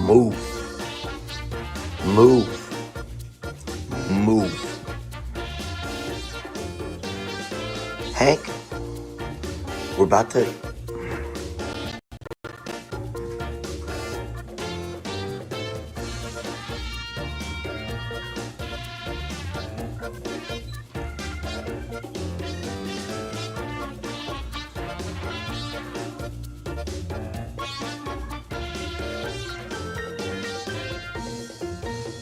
Move. Move. Move. Hank, we're about to...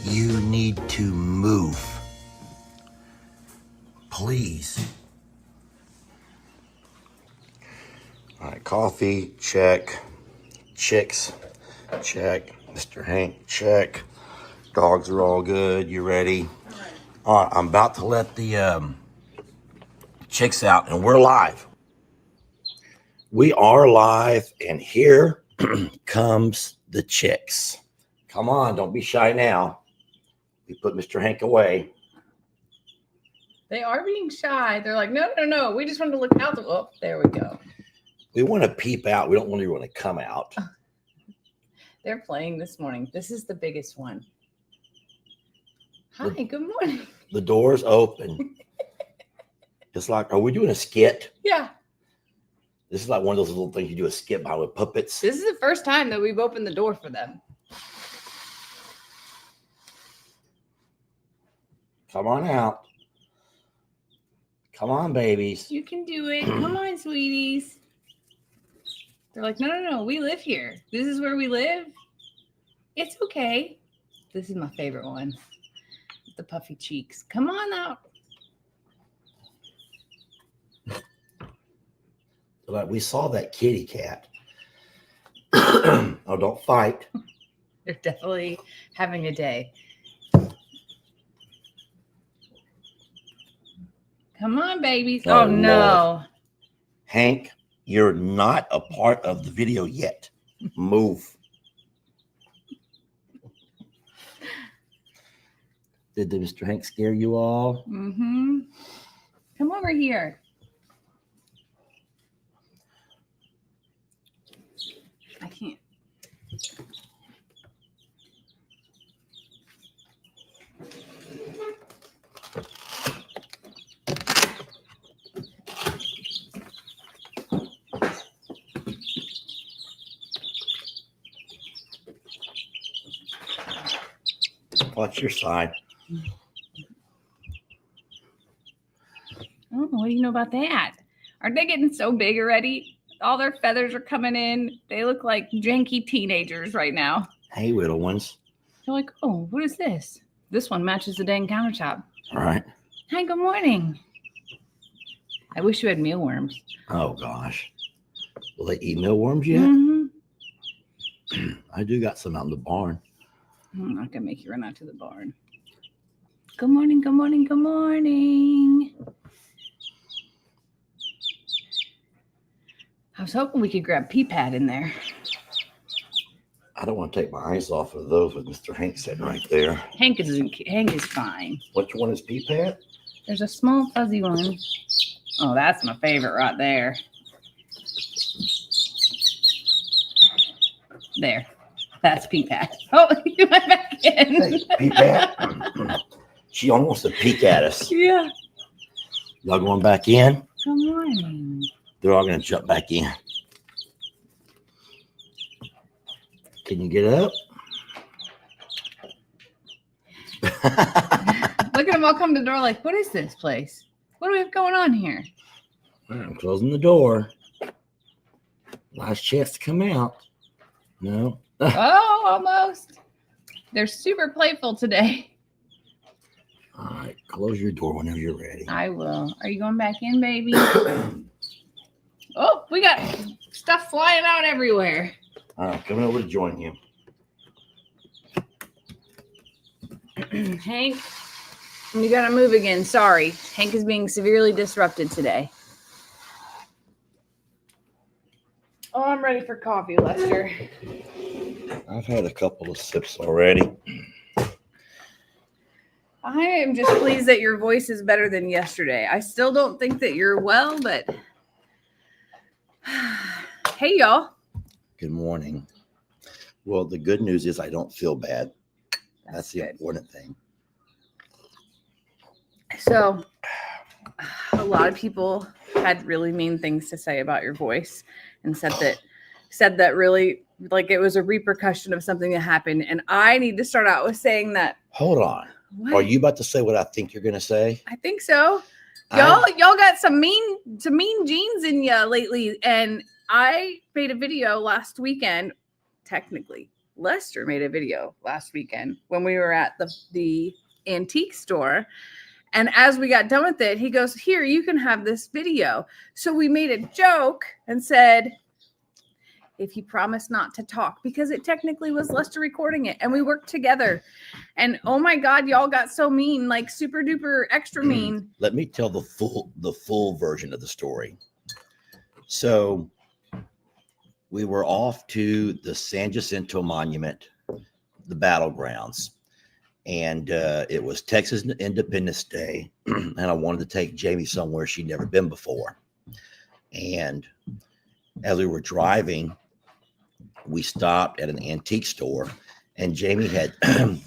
You need to move. Please. All right, coffee, check. Chicks, check. Mr. Hank, check. Dogs are all good. You ready? All right, I'm about to let the chicks out, and we're live. We are live, and here comes the chicks. Come on, don't be shy now. We put Mr. Hank away. They are being shy. They're like, no. We just wanted to look out. Oh, there we go. We want to peep out. We don't really want to come out. They're playing this morning. This is the biggest one. Hi, good morning. The door's open. It's like, are we doing a skit? Yeah. This is like one of those little things you do a skit by with puppets. This is the first time that we've opened the door for them. Come on out. Come on, babies. You can do it. Come on, sweeties. They're like, no. We live here. This is where we live. It's okay. This is my favorite one. The puffy cheeks. Come on out. Like we saw that kitty cat. Oh, don't fight. They're definitely having a day. Come on, babies. Oh, no. Lord. Hank, you're not a part of the video yet. Move. Did Mr. Hank scare you all? Mm-hmm. Come over here. I can't. Watch your side. Oh, what do you know about that? Aren't they getting so big already? All their feathers are coming in. They look like janky teenagers right now. Hey, little ones. They're like, oh, what is this? This one matches the dang countertop. All right. Hi, good morning. I wish you had mealworms. Oh, gosh. Will they eat mealworms yet? Mm-hmm. I do got some out in the barn. I'm not going to make you run out to the barn. Good morning, good morning, good morning. I was hoping we could grab Pee-Pad in there. I don't want to take my eyes off of those with Mr. Hank sitting right there. Hank is fine. Which one is Pee-Pad? There's a small fuzzy one. Oh, that's my favorite right there. There. That's Pee-Pad. Oh, you went back in. Hey, Pee-Pad. She almost wants to peek at us. Yeah. Y'all going back in? Good morning. They're all going to jump back in. Can you get up? Look at them all come to the door like, what is this place? What do we have going on here? I'm closing the door. Last chance to come out. No. Oh, almost. They're super playful today. All right, close your door whenever you're ready. I will. Are you going back in, baby? Oh, we got stuff flying out everywhere. All right, coming over to join you. Hank, you got to move again. Sorry. Hank is being severely disrupted today. Oh, I'm ready for coffee, Lester. I've had a couple of sips already. I am just pleased that your voice is better than yesterday. I still don't think that you're well, but hey, y'all. Good morning. Well, the good news is I don't feel bad. That's the good. important thing. So, a lot of people had really mean things to say about your voice and said that really like it was a repercussion of something that happened. And I need to start out with saying that. Hold on. What? Are you about to say what I think you're going to say? I think so. Y'all got some mean genes in you lately. And I made a video last weekend. Technically, Lester made a video last weekend when we were at the antique store. And as we got done with it, he goes, here, you can have this video. So we made a joke and said, if you promise not to talk, because it technically was Lester recording it and we worked together. And oh my God, y'all got so mean, like super duper extra mean. Let me tell the full version of the story. So we were off to the San Jacinto Monument, the battlegrounds. And it was Texas Independence Day. And I wanted to take Jamie somewhere she'd never been before. And as we were driving, we stopped at an antique store. And Jamie had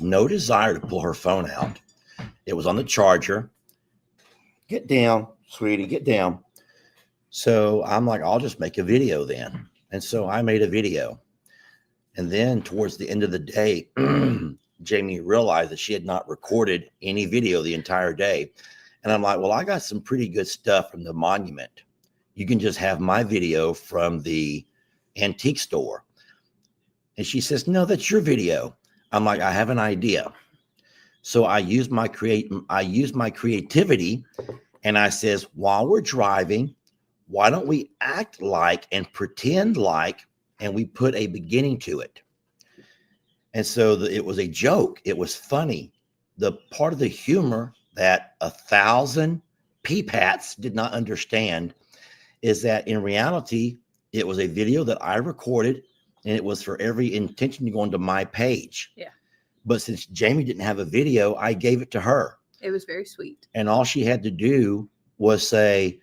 no desire to pull her phone out. It was on the charger. Get down, sweetie, get down. So I'm like, I'll just make a video then. And so I made a video. And then towards the end of the day, Jamie realized that she had not recorded any video the entire day. And I'm like, well, I got some pretty good stuff from the monument. You can just have my video from the antique store. And she says, no, that's your video. I'm like, I have an idea. So I used my creativity and I says, while we're driving, why don't we act like and pretend like, and we put a beginning to it. And so it was a joke. It was funny. The part of the humor that 1,000 peepats did not understand is that in reality, it was a video that I recorded and it was for every intention to go onto my page. Yeah. But since Jamie didn't have a video, I gave it to her. It was very sweet. And all she had to do was say,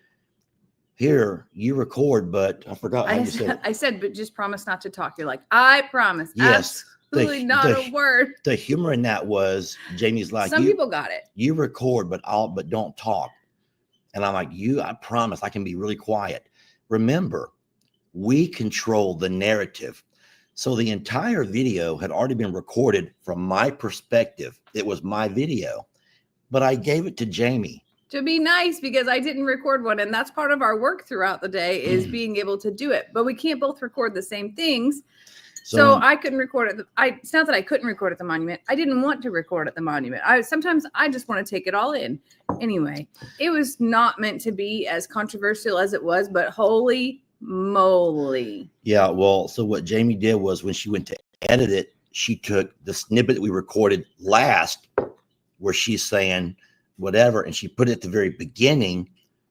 here, you record, but I forgot how you said it. I said, but just promise not to talk. You're like, I promise. Yes. Absolutely not a word. The humor in that was Jamie's like, some people got it. You record, but don't talk. And I'm like, I promise I can be really quiet. Remember, we control the narrative. So the entire video had already been recorded from my perspective. It was my video, but I gave it to Jamie. To be nice, because I didn't record one. And that's part of our work throughout the day is being able to do it. But we can't both record the same things. So I couldn't record it. It's not that I couldn't record at the monument. I didn't want to record at the monument. Sometimes I just want to take it all in. Anyway, it was not meant to be as controversial as it was, but holy moly. Yeah, well, so what Jamie did was when she went to edit it, she took the snippet that we recorded last where she's saying whatever, and she put it at the very beginning,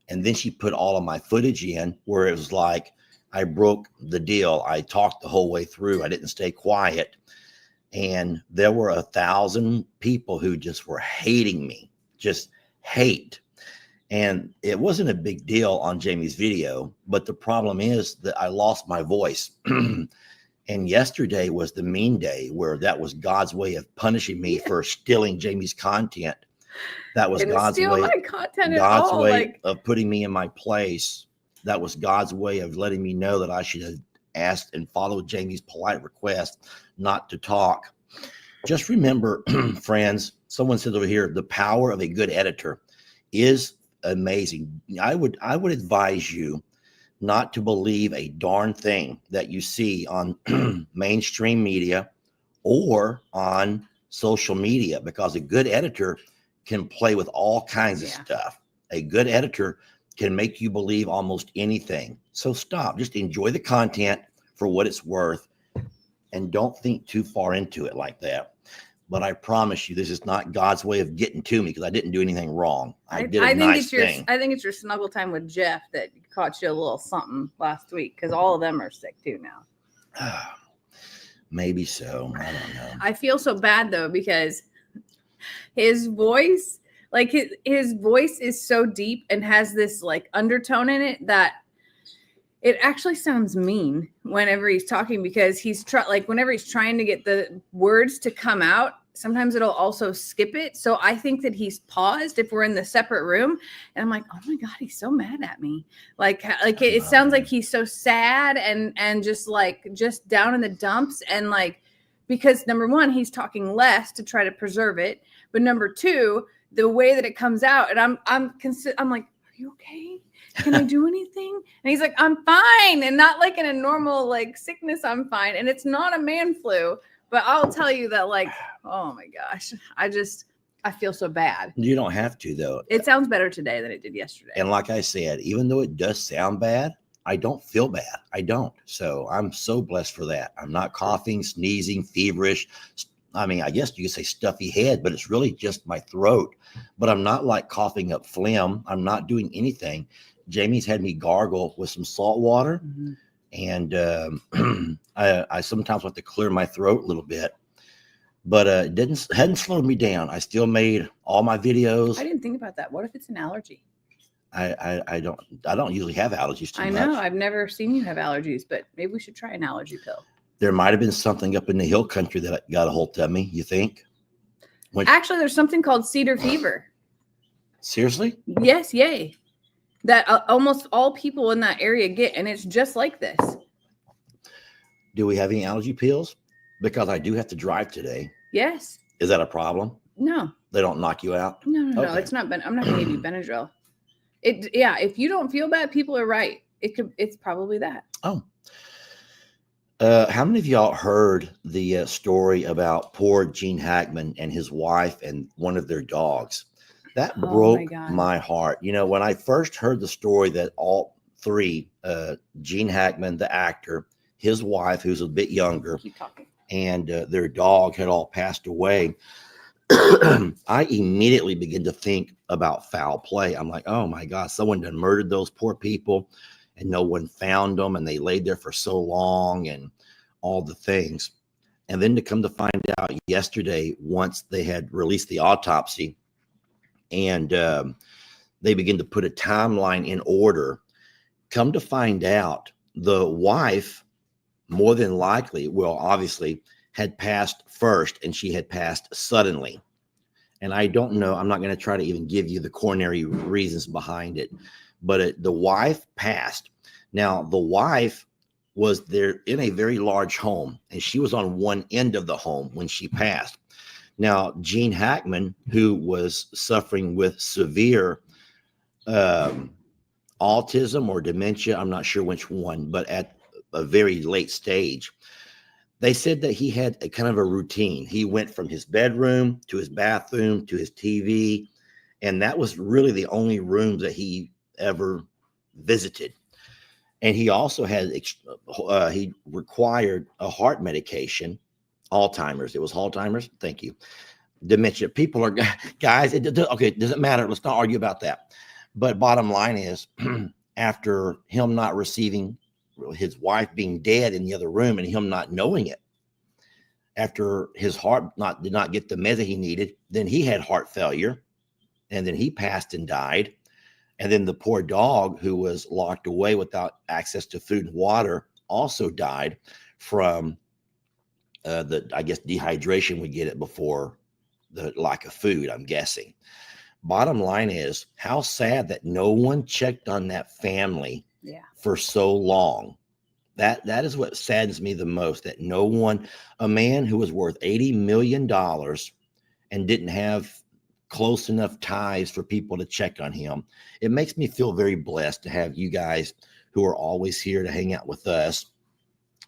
and then she put all of my footage in where it was like, I broke the deal. I talked the whole way through. I didn't stay quiet. And there were 1,000 people who just were hating me, just hate. And it wasn't a big deal on Jamie's video, but the problem is that I lost my voice. And yesterday was the mean day where that was God's way of punishing me for stealing Jamie's content. That was God's way, my content God's way of putting me in my place. That was God's way of letting me know that I should have asked and followed Jamie's polite request not to talk. Just remember, friends, Someone said over here, the power of a good editor is amazing. I would advise you not to believe a darn thing that you see on mainstream media or on social media, because a good editor can play with all kinds of stuff. A good editor can make you believe almost anything. So stop, just enjoy the content for what it's worth and don't think too far into it like that. But I promise you, this is not God's way of getting to me, because I didn't do anything wrong. I did a nice thing. I think it's your snuggle time with Jeff that caught you a little something last week, because all of them are sick too now. Maybe so. I don't know. I feel so bad though, because his voice, like his voice is so deep and has this like undertone in it that it actually sounds mean whenever he's talking, because he's whenever he's trying to get the words to come out, sometimes it'll also skip it. So I think that he's paused if we're in the separate room, and I'm like, oh my God, he's so mad at me. Like it sounds like he's so sad and just down in the dumps. And like, because number one, he's talking less to try to preserve it. But number two, the way that it comes out, and I'm like, are you okay? Can I do anything? And he's like, I'm fine. And not like in a normal like sickness, I'm fine. And it's not a man flu, but I'll tell you that, like, oh my gosh, I feel so bad. You don't have to, though. It sounds better today than it did yesterday. And like I said, even though it does sound bad, I don't feel bad. I don't. So I'm so blessed for that. I'm not coughing, sneezing, feverish. I mean, I guess you could say stuffy head, but it's really just my throat. But I'm not like coughing up phlegm. I'm not doing anything. Jamie's had me gargle with some salt water. Mm-hmm. And I sometimes have to clear my throat a little bit, but it hadn't slowed me down. I still made all my videos. I didn't think about that. What if it's an allergy? I don't usually have allergies too much. I know. I've never seen you have allergies, but maybe we should try an allergy pill. There might have been something up in the hill country that got a hold of me. You think? Actually, there's something called cedar fever. Seriously? Yes. Yay. That almost all people in that area get, and it's just like this. Do we have any allergy pills? Because I do have to drive today. Yes. Is that a problem? No. They don't knock you out? No. It's not. I'm not going to give you Benadryl. If you don't feel bad, people are right. It's probably that. Oh. How many of y'all heard the story about poor Gene Hackman and his wife and one of their dogs? That broke my heart. You know, when I first heard the story that all three, Gene Hackman, the actor, his wife, who's a bit younger, and their dog had all passed away, I immediately began to think about foul play. I'm like, oh my God, someone done murdered those poor people and no one found them, and they laid there for so long and all the things. And then to come to find out yesterday, once they had released the autopsy, and they begin to put a timeline in order, come to find out the wife more than likely, well, obviously, had passed first, and she had passed suddenly. And I don't know, I'm not going to try to even give you the coronary reasons behind it, but the wife passed. Now, the wife was there in a very large home, and she was on one end of the home when she passed. Now, Gene Hackman, who was suffering with severe autism or dementia, I'm not sure which one, but at a very late stage, they said that he had a kind of a routine. He went from his bedroom to his bathroom to his TV, and that was really the only room that he ever visited. And he also had, he required a heart medication. Alzheimer's. It was Alzheimer's. Thank you. Dementia. People are, guys, it doesn't matter. Let's not argue about that. But bottom line is, after him not receiving, his wife being dead in the other room and him not knowing it, after his heart did not get the meds that he needed, then he had heart failure, and then he passed and died. And then the poor dog, who was locked away without access to food and water, also died from I guess dehydration would get it before the lack of food, I'm guessing. Bottom line is, how sad that no one checked on that family for so long. That is what saddens me the most, that no one, a man who was worth $80 million and didn't have close enough ties for people to check on him. It makes me feel very blessed to have you guys who are always here to hang out with us.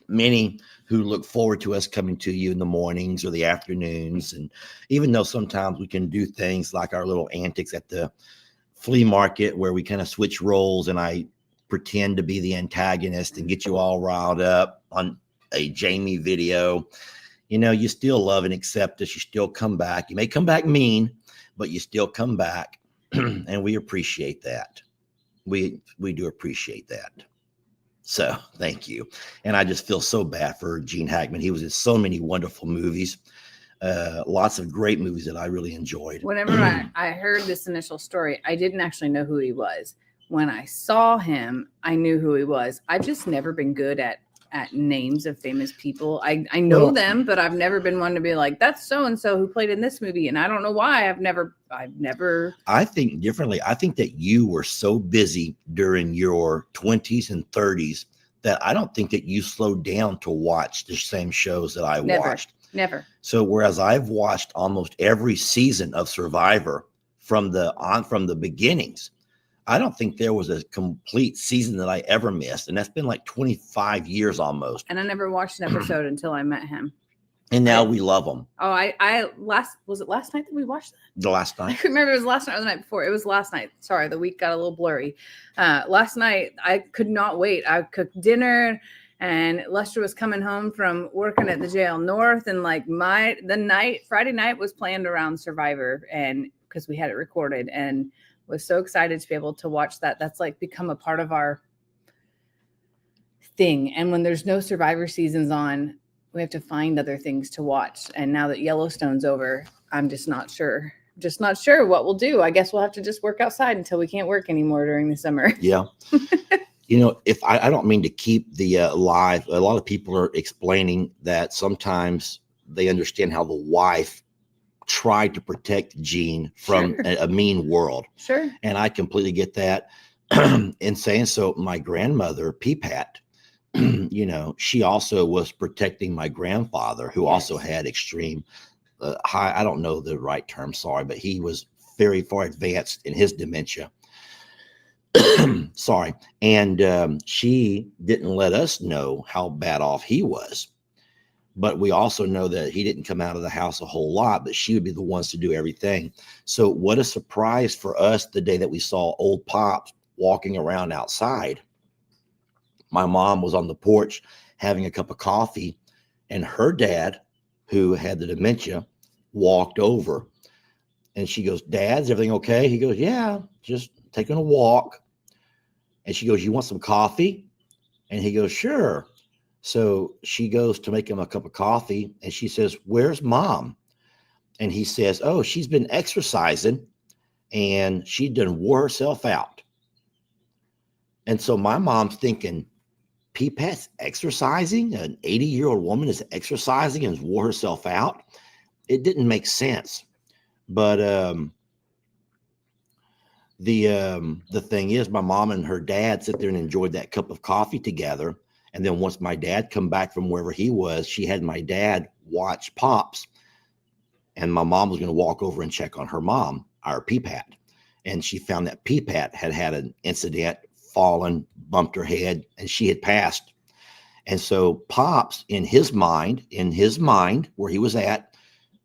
Many who look forward to us coming to you in the mornings or the afternoons. And even though sometimes we can do things like our little antics at the flea market where we kind of switch roles and I pretend to be the antagonist and get you all riled up on a Jamie video, you still love and accept us. You still come back. You may come back mean, but you still come back. And we appreciate that. We do appreciate that. So thank you. And I just feel so bad for Gene Hackman. He was in so many wonderful movies, lots of great movies that I really enjoyed. Whenever I heard this initial story, I didn't actually know who he was. When I saw him, I knew who he was. I've just never been good at names of famous people. I know them, but I've never been one to be like, that's so-and-so who played in this movie. And I don't know why. I've never. I think differently. I think that you were so busy during your 20s and 30s that I don't think that you slowed down to watch the same shows that I watched. Never. So whereas I've watched almost every season of Survivor from the beginnings, I don't think there was a complete season that I ever missed. And that's been like 25 years almost. And I never watched an episode until I met him. And now we love them. Oh, was it last night that we watched that? The last I night? couldn't remember if it was last night or the night before. It was last night. Sorry, the week got a little blurry. Last night, I could not wait. I cooked dinner and Lester was coming home from working at the jail north. And like Friday night was planned around Survivor, and because we had it recorded, and was so excited to be able to watch that. That's like become a part of our thing. And when there's no Survivor seasons on, we have to find other things to watch. And now that Yellowstone's over, I'm just not sure what we'll do. I guess we'll have to just work outside until we can't work anymore during the summer. Yeah. If I don't mean to keep the live, a lot of people are explaining that sometimes they understand how the wife tried to protect Gene from a mean world. Sure. And I completely get that. In saying so, my grandmother, Peepat, she also was protecting my grandfather, who also had extreme high, I don't know the right term, sorry, but he was very far advanced in his dementia. Sorry. And she didn't let us know how bad off he was. But we also know that he didn't come out of the house a whole lot, but she would be the ones to do everything. So what a surprise for us the day that we saw old Pops walking around outside. My mom was on the porch having a cup of coffee, and her dad, who had the dementia, walked over. And she goes, "Dad, is everything okay?" He goes, "Yeah, just taking a walk." And she goes, "You want some coffee?" And he goes, "Sure." So she goes to make him a cup of coffee, and she says, "Where's Mom?" And he says, "Oh, she's been exercising and she done wore herself out." And so my mom's thinking, Peepat's exercising? An 80-year-old woman is exercising and wore herself out? It didn't make sense. But the thing is, my mom and her dad sit there and enjoyed that cup of coffee together. And then once my dad come back from wherever he was, she had my dad watch Pops. And my mom was going to walk over and check on her mom, our Peepat. And she found that Peepat had an incident, fallen, bumped her head, and she had passed. And so Pops, in his mind, where he was at,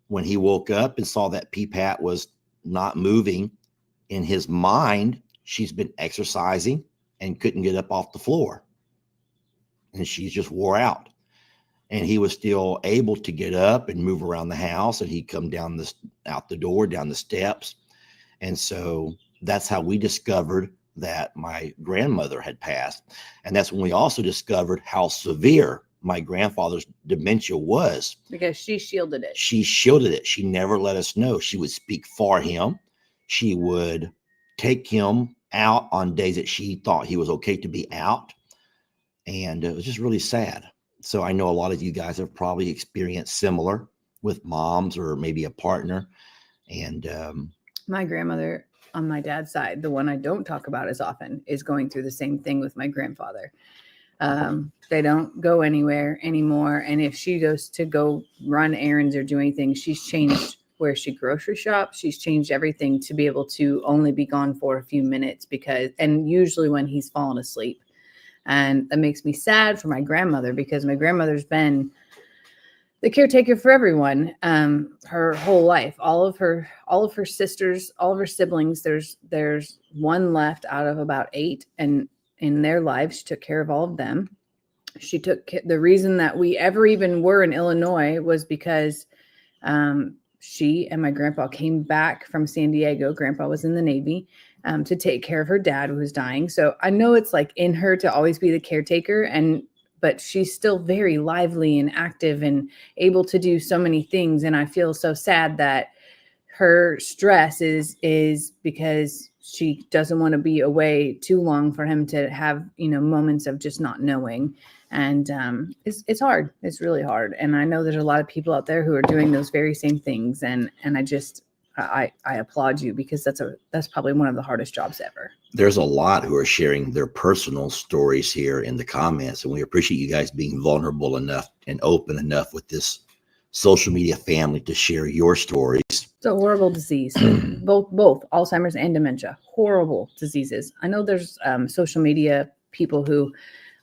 when he woke up and saw that Peepat was not moving, in his mind, she's been exercising and couldn't get up off the floor. And she just wore out. And he was still able to get up and move around the house, and he'd come out the door, down the steps. And so that's how we discovered that my grandmother had passed. And that's when we also discovered how severe my grandfather's dementia was. Because she shielded it. She shielded it. She never let us know. She would speak for him. She would take him out on days that she thought he was okay to be out. And it was just really sad. So I know a lot of you guys have probably experienced similar with moms or maybe a partner. And my grandmother on my dad's side, the one I don't talk about as often, is going through the same thing with my grandfather. They don't go anywhere anymore. And if she goes to go run errands or do anything, she's changed where she grocery shops. She's changed everything to be able to only be gone for a few minutes and usually when he's fallen asleep. And that makes me sad for my grandmother because my grandmother's been the caretaker for everyone her whole life. All of her sisters, all of her siblings, there's one left out of about 8, and in their lives she took care of all of them. The reason that we ever even were in Illinois was because she and my grandpa came back from San Diego. Grandpa was in the Navy to take care of her dad who was dying. So I know it's like in her to always be the caretaker, but she's still very lively and active and able to do so many things. And I feel so sad that her stress is because she doesn't want to be away too long for him to have, moments of just not knowing. And it's hard. It's really hard. And I know there's a lot of people out there who are doing those very same things. And I applaud you because that's probably one of the hardest jobs ever. There's a lot who are sharing their personal stories here in the comments, and we appreciate you guys being vulnerable enough and open enough with this social media family to share your stories. It's a horrible disease, both Alzheimer's and dementia, horrible diseases. I know there's social media people who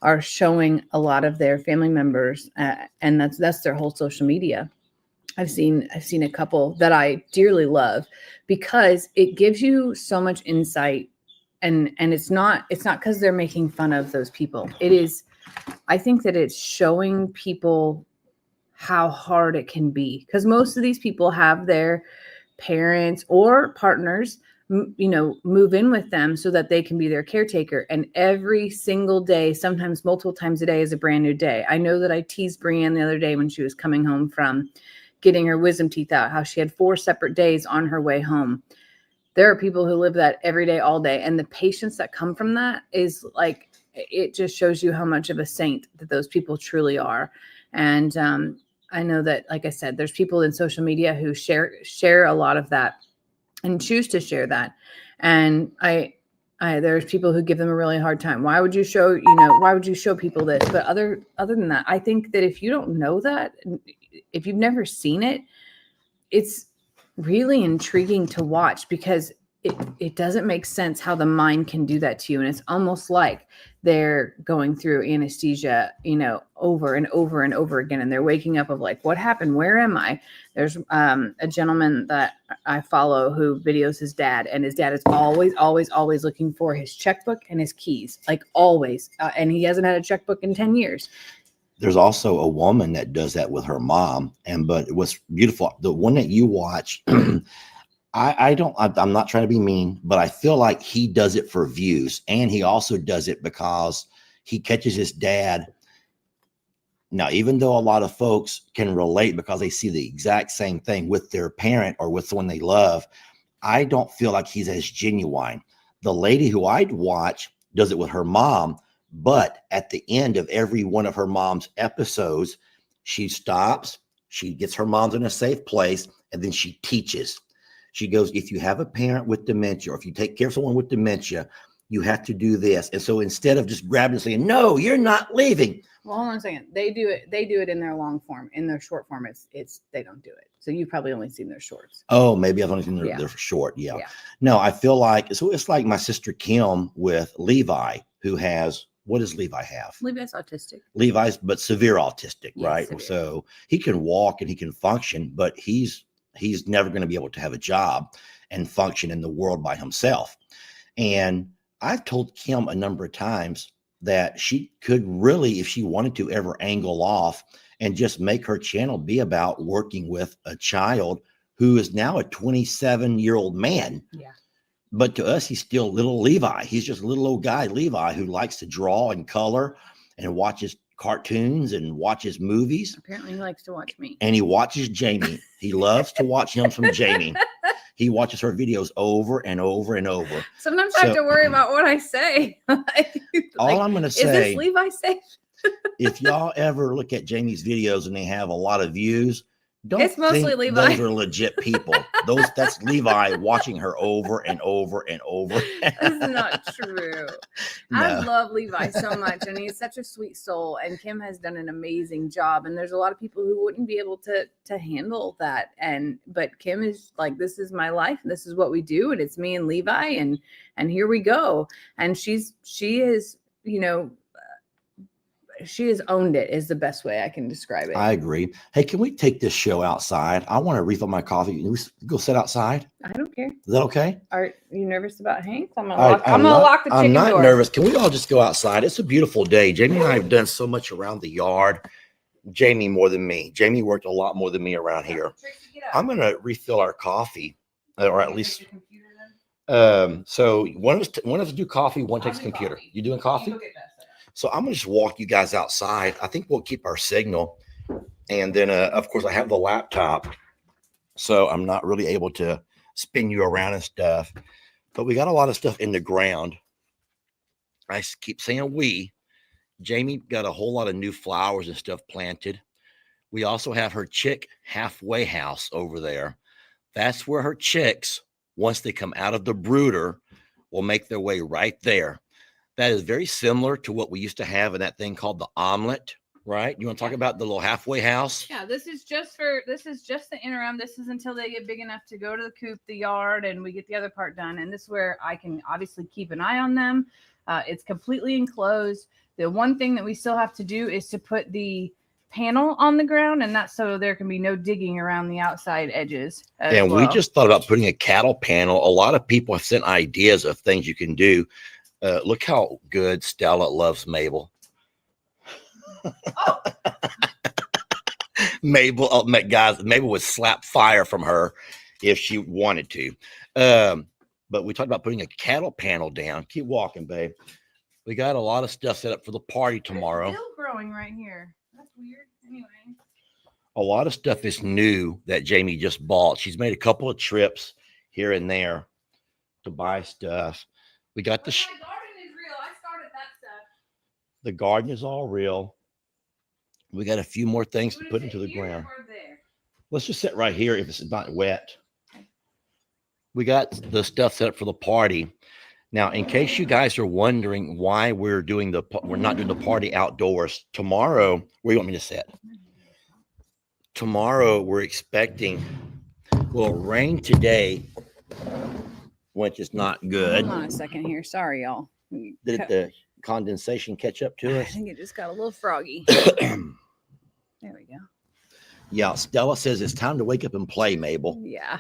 are showing a lot of their family members, and that's their whole social media. I've seen a couple that I dearly love because it gives you so much insight, and it's not because they're making fun of those people. It is, I think that it's showing people how hard it can be, because most of these people have their parents or partners, move in with them so that they can be their caretaker. And every single day, sometimes multiple times a day, is a brand new day. I know that I teased Brianne the other day when she was coming home from getting her wisdom teeth out, how she had 4 separate days on her way home. There are people who live that every day, all day. And the patience that come from that is like, it just shows you how much of a saint that those people truly are. And I know that, like I said, there's people in social media who share a lot of that and choose to share that. And there's people who give them a really hard time. Why would you show people this? But other than that, I think that if you don't know that, if you've never seen it, it's really intriguing to watch because it doesn't make sense how the mind can do that to you. And it's almost like they're going through anesthesia, over and over and over again. And they're waking up of like, what happened? Where am I? There's a gentleman that I follow who videos his dad, and his dad is always, always, always looking for his checkbook and his keys, like always. And he hasn't had a checkbook in 10 years. There's also a woman that does that with her mom. But what's beautiful, the one that you watch, I'm not trying to be mean, but I feel like he does it for views, and he also does it because he catches his dad. Now, even though a lot of folks can relate because they see the exact same thing with their parent or with someone they love, I don't feel like he's as genuine. The lady who I'd watch does it with her mom, but at the end of every one of her mom's episodes, she stops, she gets her mom's in a safe place, and then she teaches. She goes, if you have a parent with dementia, or if you take care of someone with dementia, you have to do this. And so instead of just grabbing and saying, no, you're not leaving. Well, hold on a second. They do it in their long form. In their short form, they don't do it. So you've probably only seen their shorts. Oh, maybe I've only seen their short. Yeah. No, I feel like it's like my sister Kim with Levi, who has, what does Levi have? Levi's autistic. Levi's, but severe autistic, Yes, right? severe. So he can walk and he can function, but he's never going to be able to have a job and function in the world by himself. And I've told Kim a number of times that she could really, if she wanted to, ever angle off and just make her channel be about working with a child who is now a 27-year-old man. Yeah. But to us, he's still little Levi. He's just a little old guy, Levi, who likes to draw and color and watches cartoons and watches movies. Apparently he likes to watch me. And he watches Jamie. He loves to watch him from Jamie. He watches her videos over and over and over. Sometimes I have to worry about what I say. All I'm going to say, is this Levi safe? if y'all ever look at Jamie's videos and they have a lot of views, Don't It's mostly think Levi. those are legit people. That's Levi watching her over and over and over. That's not true. I No. love Levi so much, and he's such a sweet soul. And Kim has done an amazing job. And there's a lot of people who wouldn't be able to handle that. But Kim is like, this is my life. This is what we do, and it's me and Levi, and here we go. And she is, you know, she has owned it is the best way I can describe it. I agree. Hey, can we take this show outside? I want to refill my coffee. Can we go sit outside? I don't care. Is that okay? Are you nervous about Hank? I'm gonna I'm lock the chicken I'm not door. nervous. Can we all just go outside? It's a beautiful day. Jamie and I have done so much around the yard. Jamie more than me. Jamie worked a lot more than me around here. I'm going to refill our coffee, or at least. So one of us do coffee, one takes computer. You doing coffee? So I'm gonna just walk you guys outside. I think we'll keep our signal, and then of course I have the laptop, so I'm not really able to spin you around and stuff. But we got a lot of stuff in the ground. I keep saying we. Jamie got a whole lot of new flowers and stuff planted. We also have her chick halfway house over there. That's where her chicks, once they come out of the brooder, will make their way right there. That is very similar to what we used to have in that thing called the omelet, right? You want to talk about the little halfway house? Yeah, this is just the interim. This is until they get big enough to go to the coop, the yard, and we get the other part done. And this is where I can obviously keep an eye on them. It's completely enclosed. The one thing that we still have to do is to put the panel on the ground, and that's so there can be no digging around the outside edges. And we just thought about putting a cattle panel. A lot of people have sent ideas of things you can do. Look how good Stella loves Mabel. Oh. Mabel would slap fire from her if she wanted to. But we talked about putting a cattle panel down. Keep walking, babe. We got a lot of stuff set up for the party tomorrow. It's still growing right here. That's weird. Anyway. A lot of stuff is new that Jamie just bought. She's made a couple of trips here and there to buy stuff. We got the garden is real. I started that stuff. The garden is all real. We got a few more things to put into the ground. Let's just sit right here if it's not wet. We got the stuff set up for the party. Now, in case you guys are wondering why we're not doing the party outdoors tomorrow, where do you want me to sit? Tomorrow we're expecting, well, rain today, which is not good. Hold on a second here. Sorry, y'all. Did the condensation catch up to I us? think it just got a little froggy. There we go. Yeah, Stella says it's time to wake up and play, Mabel. Yeah.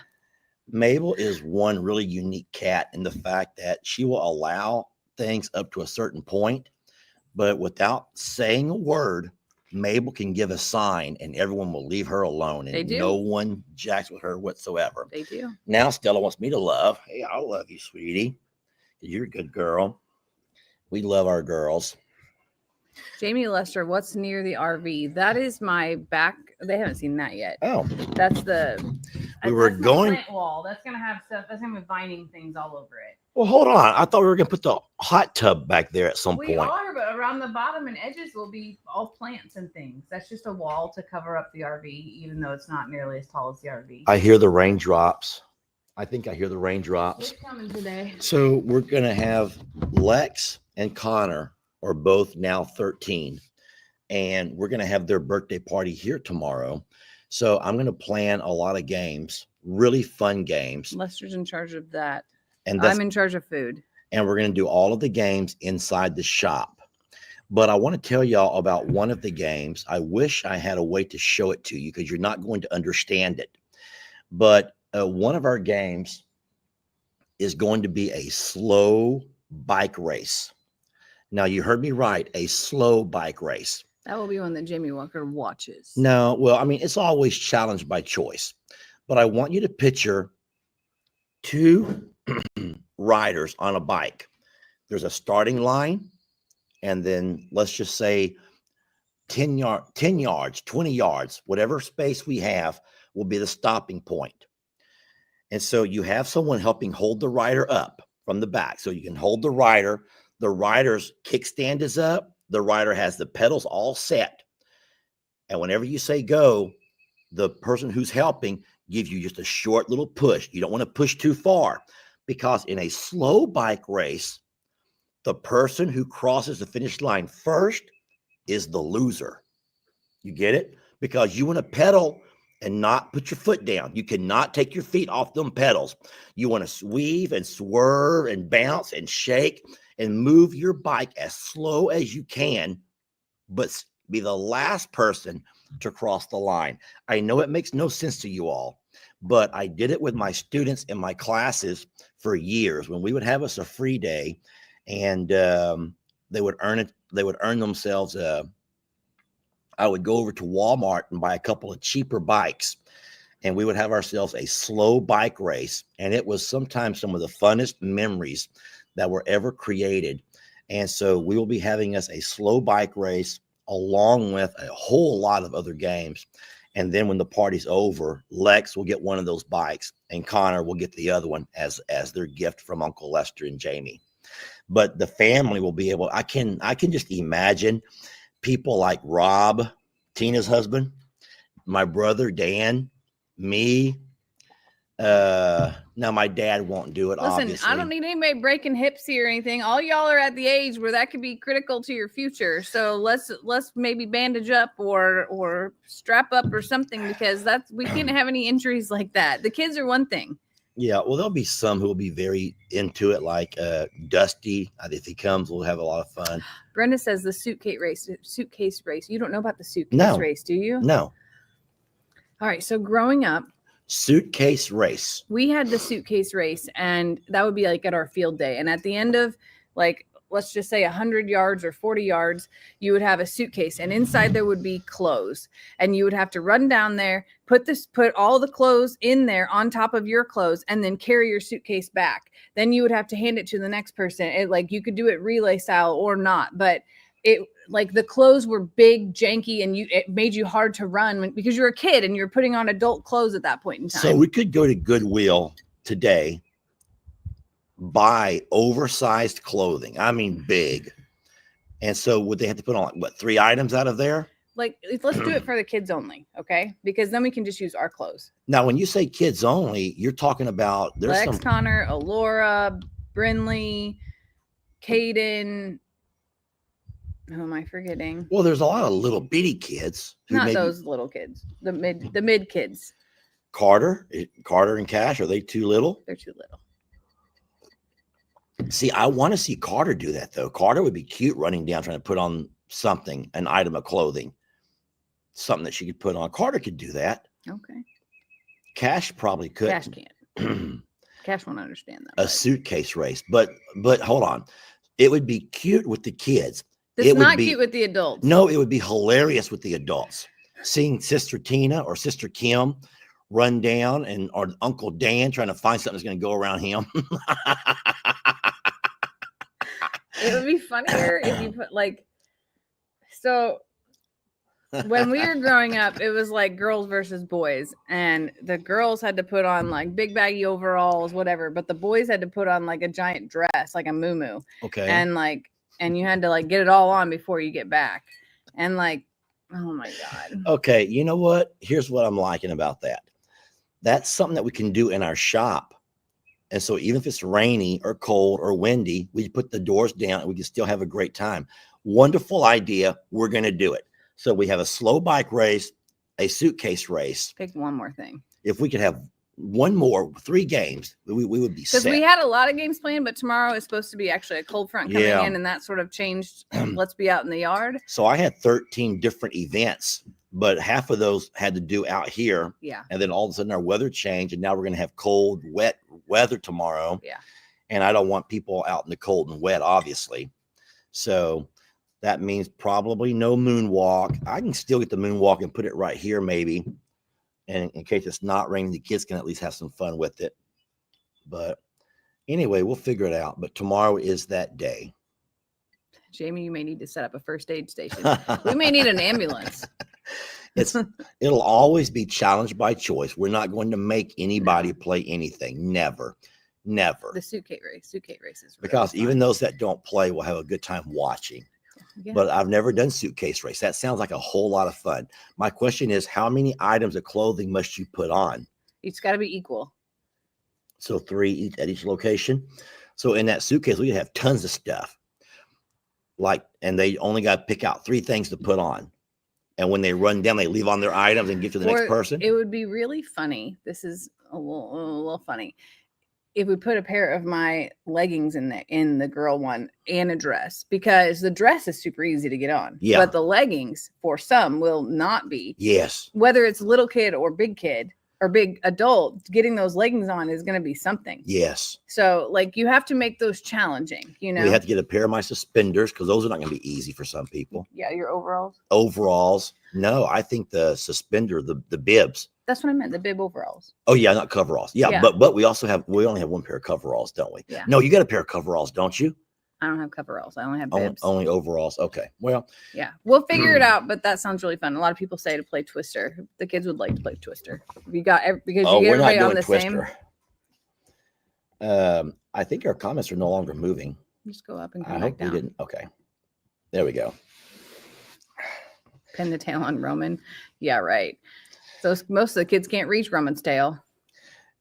Mabel is one really unique cat in the fact that she will allow things up to a certain point, but without saying a word, Mabel can give a sign and everyone will leave her alone, and no one jacks with her whatsoever. They do. Now Stella wants me to love. Hey, I love you, sweetie. You're a good girl. We love our girls. Jamie Lester, what's near the RV? That is my back. They haven't seen that yet. Oh, that's the. We were that's going. Plant wall. That's gonna have stuff. That's gonna be vining things all over it. Well, hold on. I thought we were gonna put the hot tub back there at some point. We are, but around the bottom and edges will be all plants and things. That's just a wall to cover up the RV, even though it's not nearly as tall as the RV. I hear the raindrops. I think I hear the raindrops. It's coming today. So we're gonna have Lex and Connor are both now 13, and we're gonna have their birthday party here tomorrow. So I'm gonna plan a lot of games, really fun games. Lester's in charge of that. And I'm in charge of food. And we're going to do all of the games inside the shop. But I want to tell y'all about one of the games. I wish I had a way to show it to you because you're not going to understand it. But one of our games is going to be a slow bike race. Now, you heard me right, a slow bike race. That will be one that Jamie Walker watches. No, well, I mean, it's always challenged by choice. But I want you to picture two riders on a bike. There's a starting line, and then let's just say 10 yards, 20 yards, whatever space we have will be the stopping point. And so you have someone helping hold the rider up from the back. So you can hold the rider. The rider's kickstand is up. The rider has the pedals all set. And whenever you say go, the person who's helping gives you just a short little push. You don't want to push too far, because in a slow bike race, the person who crosses the finish line first is the loser. You get it? Because you want to pedal and not put your foot down. You cannot take your feet off them pedals. You want to weave and swerve and bounce and shake and move your bike as slow as you can, but be the last person to cross the line. I know it makes no sense to you all, but I did it with my students in my classes for years when we would have us a free day, and they would earn it. They would earn themselves I would go over to Walmart and buy a couple of cheaper bikes, and we would have ourselves a slow bike race. And it was sometimes some of the funnest memories that were ever created. And so we will be having us a slow bike race along with a whole lot of other games. And then when the party's over, Lex will get one of those bikes and Connor will get the other one as their gift from Uncle Lester and Jamie. But the family will be able, I can just imagine people like Rob, Tina's husband, my brother Dan, me. Now my dad won't do it. Listen, obviously. I don't need anybody breaking hips here or anything. All y'all are at the age where that could be critical to your future. So let's maybe bandage up or strap up or something, because we can't have any injuries like that. The kids are one thing. Yeah, well, there'll be some who will be very into it, like Dusty. If he comes, we'll have a lot of fun. Brenda says the suitcase race. You don't know about the suitcase race, do you? No. All right. So growing up, suitcase race. We had the suitcase race, and that would be like at our field day. And at the end of, like, let's just say 100 yards or 40 yards, you would have a suitcase, and inside there would be clothes, and you would have to run down there, put all the clothes in there on top of your clothes, and then carry your suitcase back. Then you would have to hand it to the next person. You could do it relay style or not, but the clothes were big, janky, and it made you hard to run because you're a kid and you're putting on adult clothes at that point in time. So we could go to Goodwill today, buy oversized clothing. I mean, big. And so would they have to put on 3 items out of there? Let's do it for the kids only, okay? Because then we can just use our clothes. Now, when you say kids only, you're talking about Lex, Connor, Alora, Brinley, Caden. Who am I forgetting? Well, there's a lot of little bitty kids. Not those little kids. The mid kids. Carter and Cash, are they too little? They're too little. See, I want to see Carter do that, though. Carter would be cute running down trying to put on something, an item of clothing, something that she could put on. Carter could do that. Okay. Cash probably could. Cash can't. Cash won't understand that. A suitcase race. But hold on. It would be cute with the kids. It's not cute with the adults. No, it would be hilarious with the adults. Seeing Sister Tina or Sister Kim run down or Uncle Dan trying to find something that's going to go around him. It would be funnier if you put so when we were growing up, it was like girls versus boys, and the girls had to put on like big baggy overalls, whatever, but the boys had to put on like a giant dress, like a muumuu. Okay. And you had to get it all on before you get back. And oh my God. Okay. You know what? Here's what I'm liking about that. That's something that we can do in our shop. And so even if it's rainy or cold or windy, we put the doors down and we can still have a great time. Wonderful idea. We're going to do it. So we have a slow bike race, a suitcase race. Pick one more thing. If we could have 3 games, we would be set. Because we had a lot of games planned, but tomorrow is supposed to be actually a cold front coming in, and that sort of changed. Let's be out in the yard. So I had 13 different events, but half of those had to do out here. Yeah. And then all of a sudden our weather changed, and now we're going to have cold, wet weather tomorrow. Yeah. And I don't want people out in the cold and wet, obviously. So that means probably no moonwalk. I can still get the moonwalk and put it right here, maybe. And in case it's not raining, the kids can at least have some fun with it. But anyway, we'll figure it out. But tomorrow is that day. Jamie, you may need to set up a first aid station. We may need an ambulance. It'll always be challenged by choice. We're not going to make anybody play anything. Never. The suitcase race is really because fun. even those that don't play will have a good time watching. Yeah. but I've never done suitcase race. That sounds like a whole lot of fun. My question is, how many items of clothing must you put on? It's got to be equal. So 3 each at each location. So in that suitcase, we could have tons of stuff. And they only got to pick out 3 things to put on. And when they run down, they leave on their items and give to the next person. It would be really funny. This is a little funny. If we put a pair of my leggings in the girl one and a dress, because the dress is super easy to get on. Yeah. But the leggings for some will not be. Yes. Whether it's little kid or big kid or big adult, getting those leggings on is going to be something. Yes. So like you have to make those challenging, you know. We have to get a pair of my suspenders because those are not going to be easy for some people. Yeah, your overalls. Overalls. No, I think the suspender, the bibs. That's what I meant, the bib overalls. Oh yeah, not coveralls. Yeah, Yeah. but we only have one pair of coveralls, don't we? Yeah. No, you got a pair of coveralls, don't you? I don't have coveralls. I only have Only, bibs. only overalls. Okay. Well, Yeah, we'll figure it out, but that sounds really fun. A lot of people say to play Twister. The kids would like to play Twister. You got because you get we're not everybody on doing the Twister. same. I think our comments are no longer moving. Just go up and I come hope back down. we didn't. Okay. There we go. Pin the tail on Roman. Yeah, right. So most of the kids can't reach Roman's tail.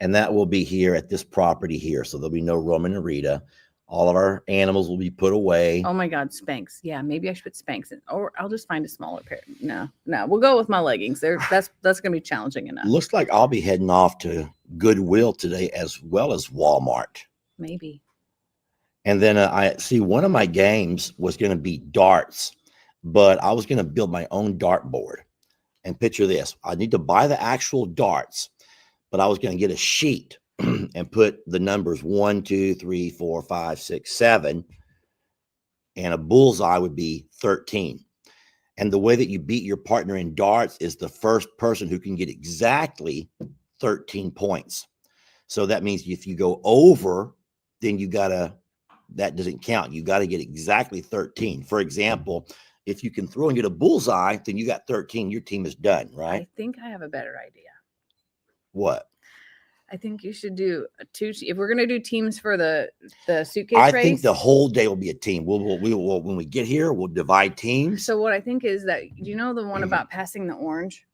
And that will be here at this property here. So there'll be no Roman and Rita. All of our animals will be put away. Oh my God, Spanx. Yeah, maybe I should put Spanx in, or I'll just find a smaller pair. No, we'll go with my leggings. That's gonna be challenging enough. Looks like I'll be heading off to Goodwill today as well as Walmart. Maybe. And then I see one of my games was going to be darts, but I was going to build my own dart board. And picture this, I need to buy the actual darts, but I was going to get a sheet and put the numbers 1, 2, 3, 4, 5, 6, 7. And a bullseye would be 13. And the way that you beat your partner in darts is the first person who can get exactly 13 points. So that means if you go over, then that doesn't count. You got to get exactly 13. For example, if you can throw and get a bullseye, then you got 13. Your team is done, right? I think I have a better idea. What? I think you should do if we're gonna do teams for the suitcase I race. think the whole day will be a team. We will when we get here, we'll divide teams. So what I think is that you know the one about passing the orange.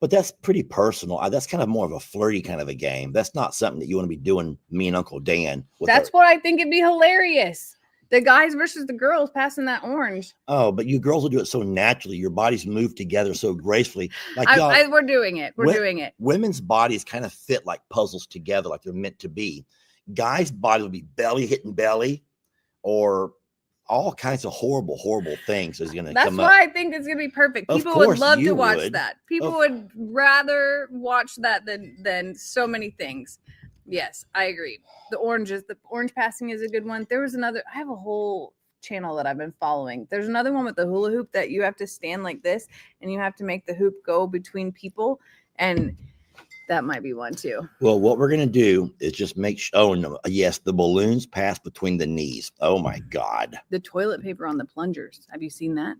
But that's pretty personal. That's kind of more of a flirty kind of a game. That's not something that you want to be doing, me and Uncle Dan. That's what I think it'd be hilarious. The guys versus the girls passing that orange. Oh, but you girls will do it so naturally. Your bodies move together so gracefully. Like we're doing it. We're doing it. Women's bodies kind of fit like puzzles together, like they're meant to be. Guys' bodies will be belly hitting belly, or all kinds of horrible, horrible things is going to come up. That's why I think it's going to be perfect. People would love to watch that. People would rather watch that than so many things. Yes, I agree. The orange passing is a good one. There was another. I have a whole channel that I've been following. There's another one with the hula hoop that you have to stand like this and you have to make the hoop go between people, and that might be one too. Well, what we're going to do is just make sure. Oh, no. Yes, the balloons pass between the knees. Oh, my God. The toilet paper on the plungers. Have you seen that?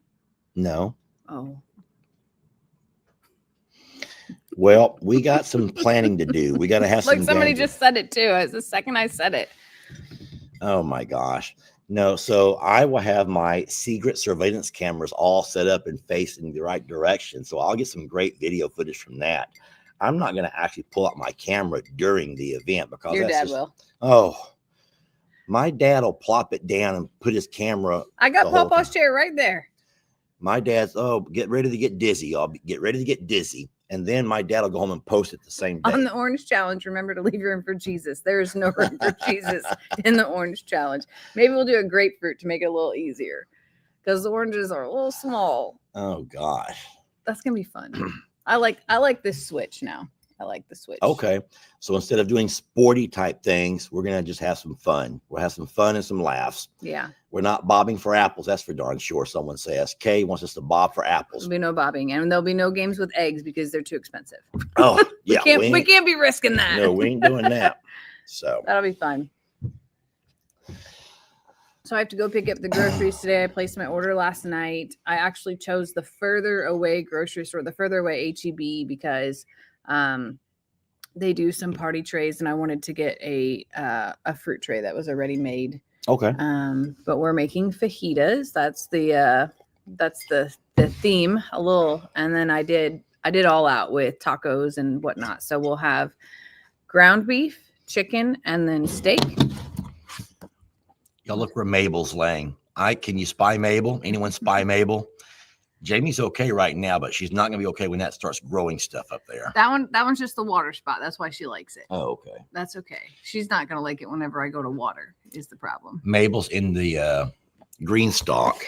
No. Oh. Well, we got some planning to do. We got to have some. Like somebody just said it too. It's the second I said it. Oh, my gosh. No, so I will have my secret surveillance cameras all set up and facing the right direction. So I'll get some great video footage from that. I'm not going to actually pull out my camera during the event because your dad will. Oh, my dad will plop it down and put his camera. I got Papa's chair right there. My dad's, get ready to get dizzy. Get ready to get dizzy. And then my dad will go home and post it the same day. On the orange challenge, remember to leave room for Jesus. There is no room for Jesus in the orange challenge. Maybe we'll do a grapefruit to make it a little easier because the oranges are a little small. Oh, gosh. That's going to be fun. I like this switch now. I like the switch. Okay. So instead of doing sporty type things, we're going to just have some fun. We'll have some fun and some laughs. Yeah. We're not bobbing for apples. That's for darn sure. Someone says Kay wants us to bob for apples. There'll be no bobbing, and there'll be no games with eggs because they're too expensive. Oh, yeah. we can't be risking that. No, we ain't doing that. So that'll be fun. So I have to go pick up the groceries today. I placed my order last night. I actually chose the further away grocery store, the further away HEB, because they do some party trays, and I wanted to get a fruit tray that was already made Okay. But we're making fajitas. That's the theme a little. And then I did all out with tacos and whatnot. So we'll have ground beef, chicken, and then steak. Y'all look where Mabel's laying. Can you spy Mabel? Anyone spy Mabel? Jamie's okay right now, but she's not gonna be okay when that starts growing stuff up there. That one's just the water spot. That's why she likes it. Oh, okay. That's okay. She's not gonna like it whenever I go to water, is the problem. Mabel's in the green stalk.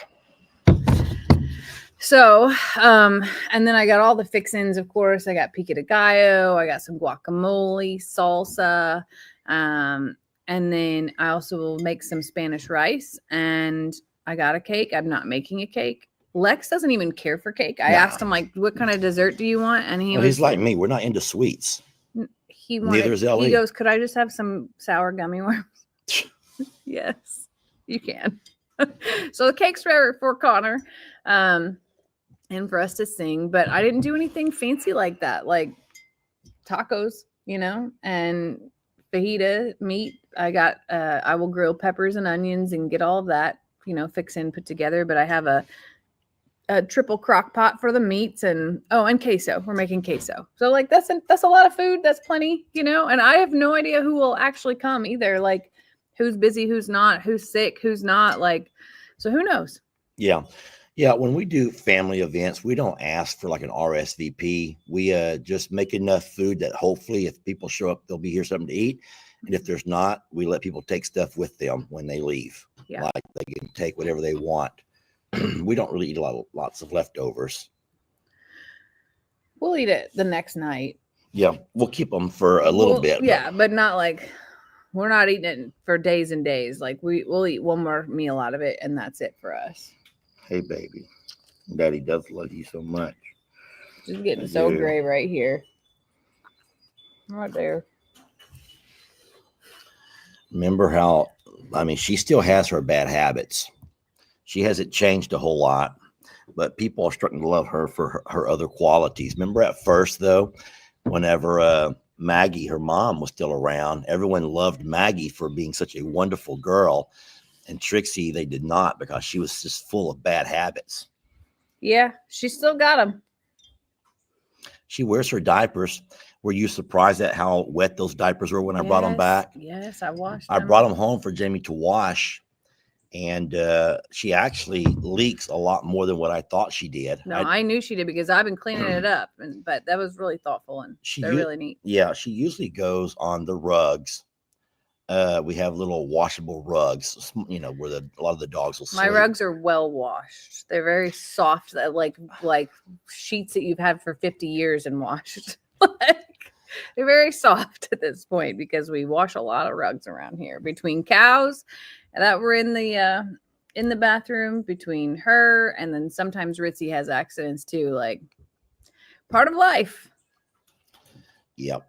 So, and then I got all the fixins, of course. I got pico de gallo, I got some guacamole, salsa, and then I also will make some Spanish rice, and I got a cake. I'm not making a cake. Lex doesn't even care for cake. I asked him, like, what kind of dessert do you want? And he's like me. We're not into sweets. Neither is Ellie. He goes, could I just have some sour gummy worms? Yes, you can. So the cake's for Connor, and for us to sing. But I didn't do anything fancy like that, like tacos, and fajita meat. I will grill peppers and onions and get all of that, fix and put together. But I have a triple crock pot for the meats and queso. We're making queso. So like that's a lot of food. That's plenty, and I have no idea who will actually come either. Like who's busy, who's not, who's sick, who's not, like, so who knows? Yeah. Yeah. When we do family events, we don't ask for like an RSVP. We just make enough food that hopefully if people show up, they'll be here something to eat. And if there's not, we let people take stuff with them when they leave. Yeah. Like they can take whatever they want. We don't really eat lots of leftovers. We'll eat it the next night. Yeah, we'll keep them for a little bit. Yeah, but not like we're not eating it for days and days. Like we'll eat one more meal out of it, and that's it for us. Hey, baby, Daddy does love you so much. Just getting so gray right here, right there. Remember how? I mean, she still has her bad habits. She hasn't changed a whole lot, but people are starting to love her for her other qualities. Remember at first, though, whenever Maggie, her mom, was still around, everyone loved Maggie for being such a wonderful girl. And Trixie, they did not, because she was just full of bad habits. Yeah, she still got them. She wears her diapers. Were you surprised at how wet those diapers were when I brought them back? Yes, I washed them. I brought them home for Jamie to wash. And she actually leaks a lot more than what I thought she did. No, I knew she did because I've been cleaning it up. But that was really thoughtful and they're really neat. Yeah, she usually goes on the rugs. We have little washable rugs, where a lot of the dogs will sleep. My rugs are well washed. They're very soft, like sheets that you've had for 50 years and washed. They're very soft at this point because we wash a lot of rugs around here between cows that were in the bathroom, between her, and then sometimes Ritzy has accidents too, like part of life. Yep.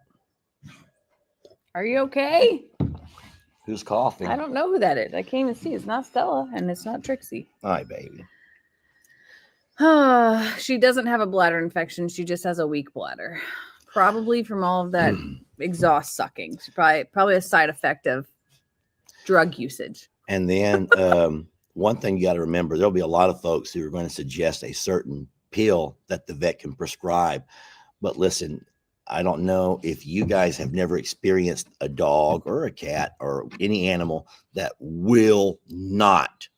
Are you okay? Who's coughing? I don't know who that is. I can't even see. It's not Stella and it's not Trixie. Hi, baby. She doesn't have a bladder infection. She just has a weak bladder. Probably from all of that exhaust sucking. Probably a side effect of drug usage. And then one thing you got to remember, there'll be a lot of folks who are going to suggest a certain pill that the vet can prescribe. But listen, I don't know if you guys have never experienced a dog or a cat or any animal that will not,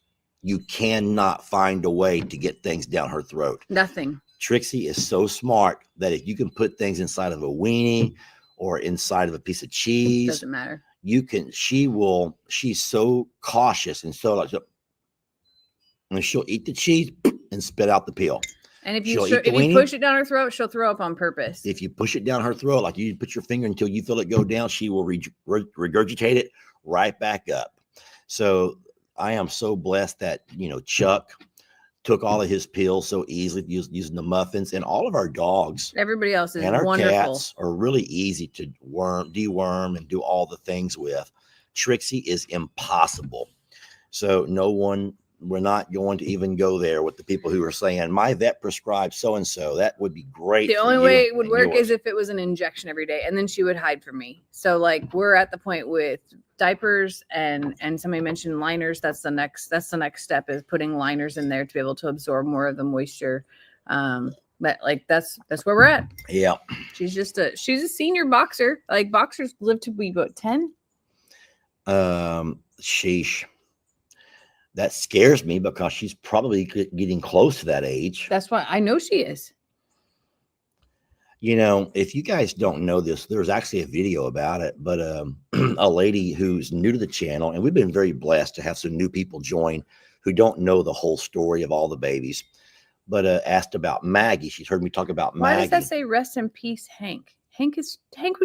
you cannot find a way to get things down her throat. Nothing. Trixie is so smart that if you can put things inside of a weenie or inside of a piece of cheese, doesn't matter. She's so cautious and so like, and she'll eat the cheese and spit out the peel. And if you push it down her throat, she'll throw up on purpose. If you push it down her throat, like you put your finger until you feel it go down, she will regurgitate it right back up. So I am so blessed that, Chuck took all of his pills so easily using the muffins, and all of our dogs, everybody else is and our wonderful. Cats are really easy to deworm and do all the things with. Trixie is impossible. So we're not going to even go there with the people who are saying my vet prescribed so-and-so. That would be great. The only way it would work is if it was an injection every day, and then she would hide from me. So like we're at the point with diapers and somebody mentioned liners. That's the next step, is putting liners in there to be able to absorb more of the moisture. But like that's where we're at. Yeah. She's a senior boxer. Like boxers live to be what, 10? Sheesh. That scares me because she's probably getting close to that age. That's why I know she is. You know, if you guys don't know this, there's actually a video about it, but a lady who's new to the channel, and we've been very blessed to have some new people join who don't know the whole story of all the babies, but asked about Maggie. She's heard me talk about Why Maggie. does that say rest in peace, Hank? Hank was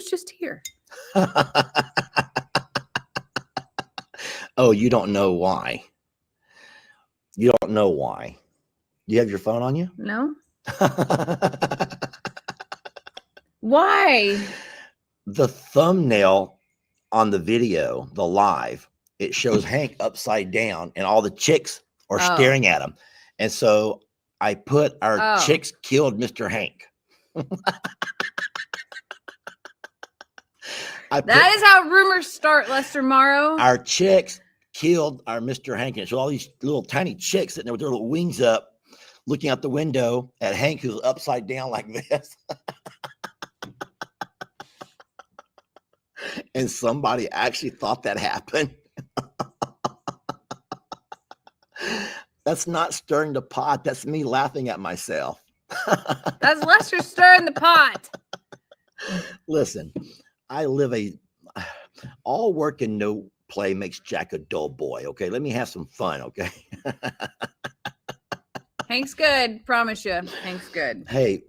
just here. Oh, you don't know why. You don't know why. You have your phone on you? No. Why? The thumbnail on the video, the live, it shows Hank upside down and all the chicks are staring at him. And so I put our chicks killed Mr. Hank. That is how rumors start, Lester Morrow. Our chicks killed our Mr. Hank. And so all these little tiny chicks sitting there with their little wings up, looking out the window at Hank, who's upside down like this. And somebody actually thought that happened. That's not stirring the pot. That's me laughing at myself. That's Lester stirring the pot. Listen, I live all work and no play makes Jack a dull boy. Okay, let me have some fun. Okay. Hank's good. Promise you. Hank's good. Hey,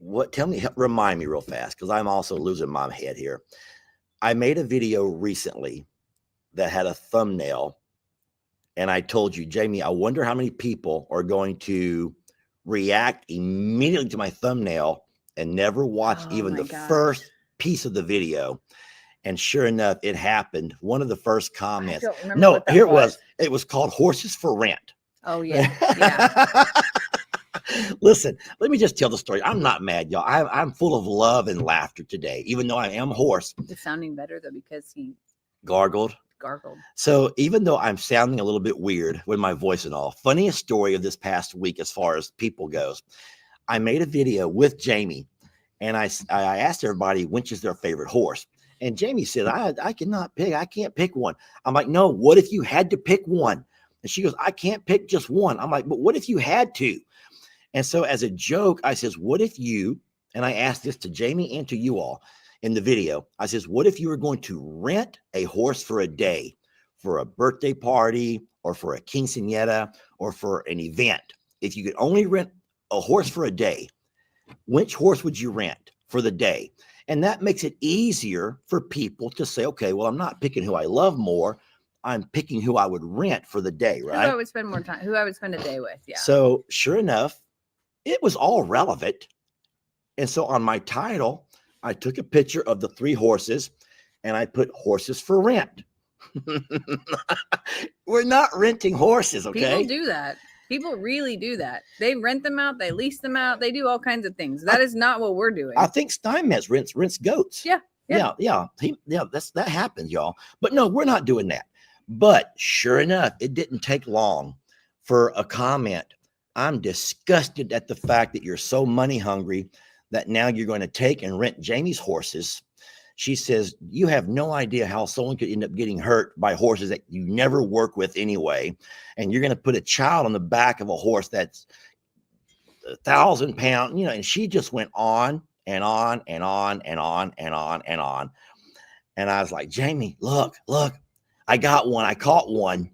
remind me real fast, because I'm also losing my head here. I made a video recently that had a thumbnail, and I told you, Jamie, I wonder how many people are going to react immediately to my thumbnail and never watch even the first piece of the video. And sure enough, it happened. One of the first comments. No, here it was. It was called Horses for Rent. Oh, yeah. Yeah. Listen, let me just tell the story. I'm not mad, y'all. I'm full of love and laughter today, even though I am hoarse. It's sounding better, though, because he gargled. So even though I'm sounding a little bit weird with my voice and all, funniest story of this past week as far as people goes, I made a video with Jamie, and I asked everybody which is their favorite horse. And Jamie said, I cannot pick. I can't pick one. I'm like, no, what if you had to pick one? And she goes, I can't pick just one. I'm like, but what if you had to? And so as a joke, I says, what if you, and I asked this to Jamie and to you all in the video, I says, what if you were going to rent a horse for a day for a birthday party or for a quinceañera or for an event? If you could only rent a horse for a day, which horse would you rent for the day? And that makes it easier for people to say, okay, well, I'm not picking who I love more. I'm picking who I would rent for the day, right? Who I would spend more time, who I would spend a day with. Yeah. So sure enough, it was all relevant. And so on my title, I took a picture of the 3 horses and I put horses for rent. We're not renting horses, okay? People do that. People really do that. They rent them out. They lease them out. They do all kinds of things. That is not what we're doing. I think Steinmetz rents goats. Yeah. Yeah. That happens, y'all. But no, we're not doing that. But sure enough, it didn't take long for a comment. I'm disgusted at the fact that you're so money hungry that now you're going to take and rent Jamie's horses. She says, you have no idea how someone could end up getting hurt by horses that you never work with anyway. And you're going to put a child on the back of a horse that's 1,000 pounds, and she just went on and on and on and on and on and on. And I was like, Jamie, look, I got one. I caught one.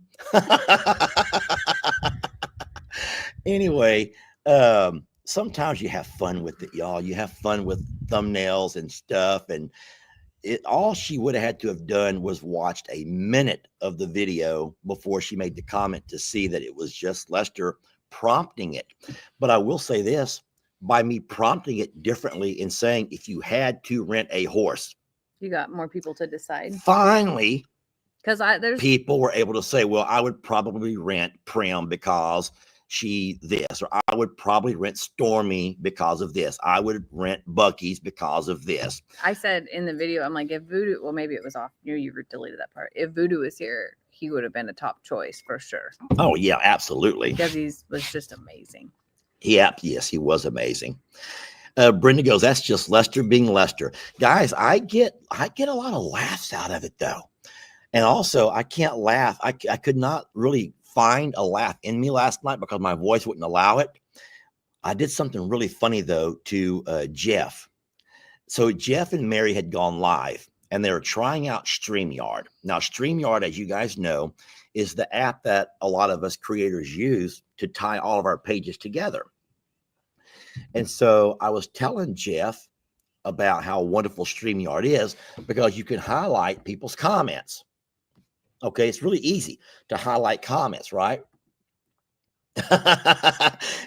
Anyway, sometimes you have fun with it, y'all. You have fun with thumbnails and stuff. And all she would have had to have done was watched a minute of the video before she made the comment to see that it was just Lester prompting it. But I will say this, by me prompting it differently and saying, if you had to rent a horse, you got more people to decide. Finally, because there's people were able to say, well, I would probably rent Prim because she this, or I would probably rent Stormy because of this. I would rent Bucky's because of this. I said in the video, I'm like, if Voodoo, well, maybe it was off. You deleted that part. If Voodoo was here, he would have been a top choice for sure. Oh yeah, absolutely. Because he was just amazing. Yes, he was amazing. Brenda goes, that's just Lester being Lester. Guys, I get a lot of laughs out of it though. And also I can't laugh. I could not really find a laugh in me last night because my voice wouldn't allow it. I did something really funny though to Jeff. So Jeff and Mary had gone live and they were trying out StreamYard. Now, StreamYard, as you guys know, is the app that a lot of us creators use to tie all of our pages together. And so I was telling Jeff about how wonderful StreamYard is because you can highlight people's comments. Okay, it's really easy to highlight comments, right?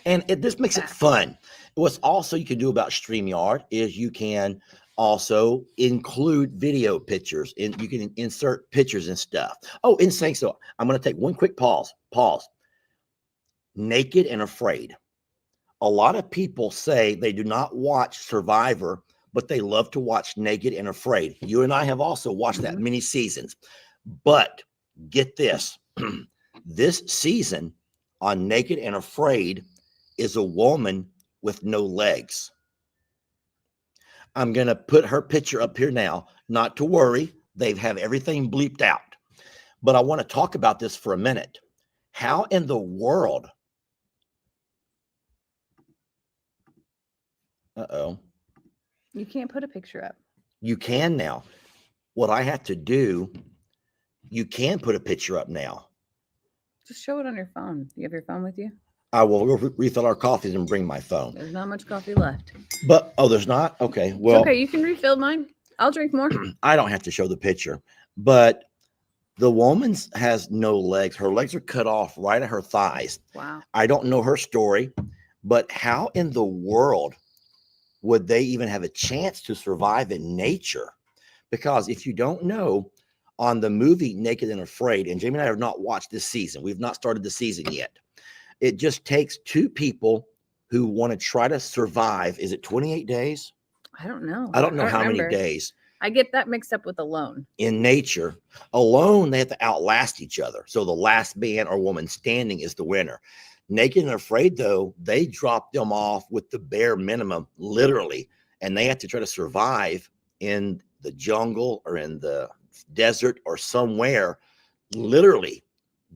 And this makes it fun. What's also you can do about StreamYard is you can also include video pictures and you can insert pictures and stuff. Oh, in saying so, I'm going to take one quick pause. Naked and Afraid. A lot of people say they do not watch Survivor, but they love to watch Naked and Afraid. You and I have also watched that many seasons. But get this, this season on Naked and Afraid is a woman with no legs. I'm going to put her picture up here now. Not to worry, they have everything bleeped out. But I want to talk about this for a minute. How in the world? Uh-oh. You can't put a picture up. You can now. What I have to do, you can put a picture up now. Just show it on your phone. You have your phone with you? I will refill our coffees and bring my phone. There's not much coffee left. But, oh, there's not? Okay, well. It's okay, you can refill mine. I'll drink more. I don't have to show the picture. But the woman has no legs. Her legs are cut off right at her thighs. Wow. I don't know her story, but how in the world would they even have a chance to survive in nature? Because if you don't know, on the movie Naked and Afraid, and Jamie and I have not watched this season. We've not started the season yet. It just takes two people who want to try to survive. Is it 28 days? I don't know. I don't know I how remember. many days. I get that mixed up with Alone. In nature, alone, they have to outlast each other. So the last man or woman standing is the winner. Naked and Afraid, though, they drop them off with the bare minimum, literally, and they have to try to survive in the jungle or in the desert or somewhere, literally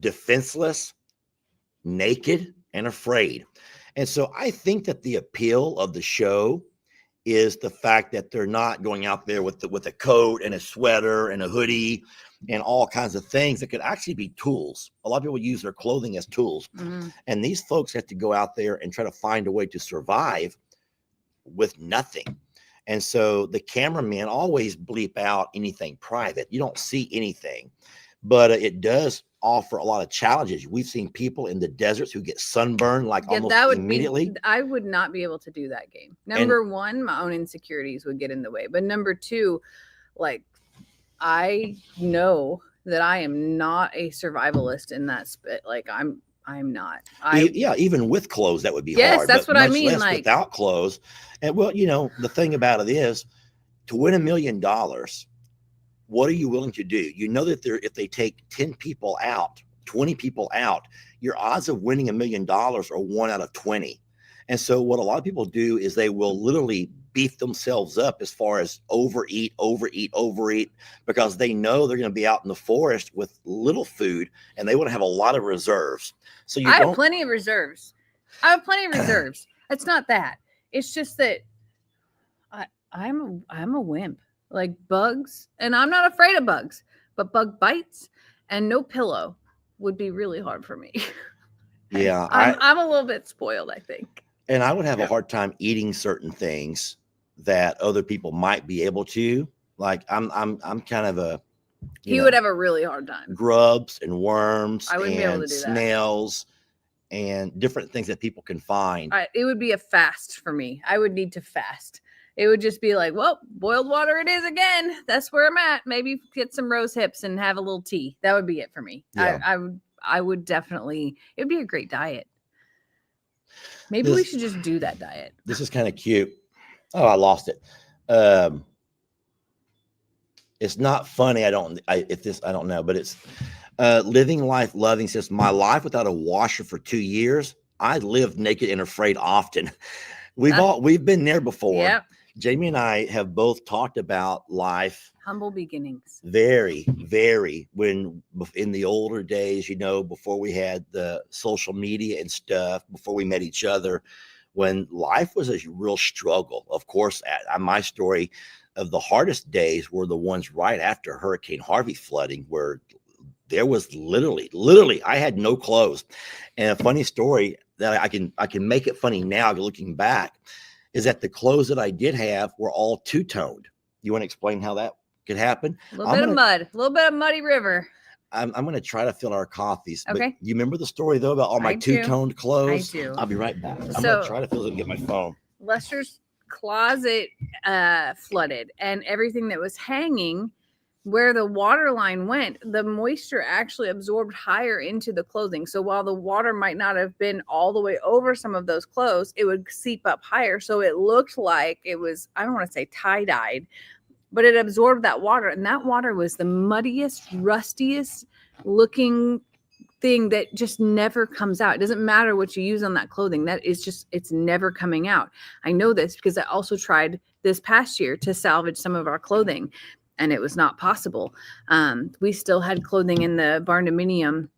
defenseless, naked, and afraid. And so I think that the appeal of the show is the fact that they're not going out there with a coat and a sweater and a hoodie and all kinds of things that could actually be tools. A lot of people use their clothing as tools. Mm-hmm. And these folks have to go out there and try to find a way to survive with nothing. And so the cameramen always bleep out anything private. You don't see anything, but it does offer a lot of challenges. We've seen people in the deserts who get sunburned like almost that would immediately. I would not be able to do that game. Number one, my own insecurities would get in the way. But number two, like, I know that I am not a survivalist in that spit. Like I'm not. Yeah, even with clothes, that would be yes, hard. that's but what I much mean. less Like without clothes. And well, you know, the thing about it is to win $1 million, what are you willing to do? You know that if they take 10 people out, 20 people out, your odds of winning $1 million are 1 out of 20. And so what a lot of people do is they will literally beef themselves up as far as overeat, because they know they're going to be out in the forest with little food and they want to have a lot of reserves. So I have plenty of reserves. It's not that. It's just that I'm a wimp. Like bugs, and I'm not afraid of bugs, but bug bites and no pillow would be really hard for me. Yeah, I'm a little bit spoiled, I think. And I would have a hard time eating certain things that other people might be able to. Like I'm kind of a He would have a really hard time. Grubs and worms I wouldn't be able to and do that. snails and different things that people can find. It would be a fast for me. I would need to fast. It would just be like, well, boiled water it is again. That's where I'm at. Maybe get some rose hips and have a little tea. That would be it for me. Yeah. I would definitely, it would be a great diet. Maybe we This- should just do that diet. This is kind of cute. Oh, I lost it. It's not funny. I don't know, but it's living life loving says my life without a washer for 2 years. I lived naked and afraid often. We've been there before. Yep. Jamie and I have both talked about life Humble beginnings. very, very when in the older days, before we had the social media and stuff, before we met each other, when life was a real struggle. Of course, my story of the hardest days were the ones right after Hurricane Harvey flooding, where there was literally, I had no clothes. And a funny story that I can make it funny now looking back is that the clothes that I did have were all two-toned. You want to explain how that could happen? A little bit of mud, a little bit of muddy river. I'm going to try to fill our coffees. Okay. But you remember the story though about all my I do. two-toned clothes? I do. I'll be right back. I'm So- going to try to fill it and get my phone. Lester's closet flooded, and everything that was hanging where the water line went, the moisture actually absorbed higher into the clothing. So while the water might not have been all the way over some of those clothes, it would seep up higher. So it looked like it was, I don't want to say tie-dyed, but it absorbed that water. And that water was the muddiest, rustiest looking thing that just never comes out. It doesn't matter what you use on that clothing. That is just, it's never coming out. I know this because I also tried this past year to salvage some of our clothing, and it was not possible. We still had clothing in the barn dominium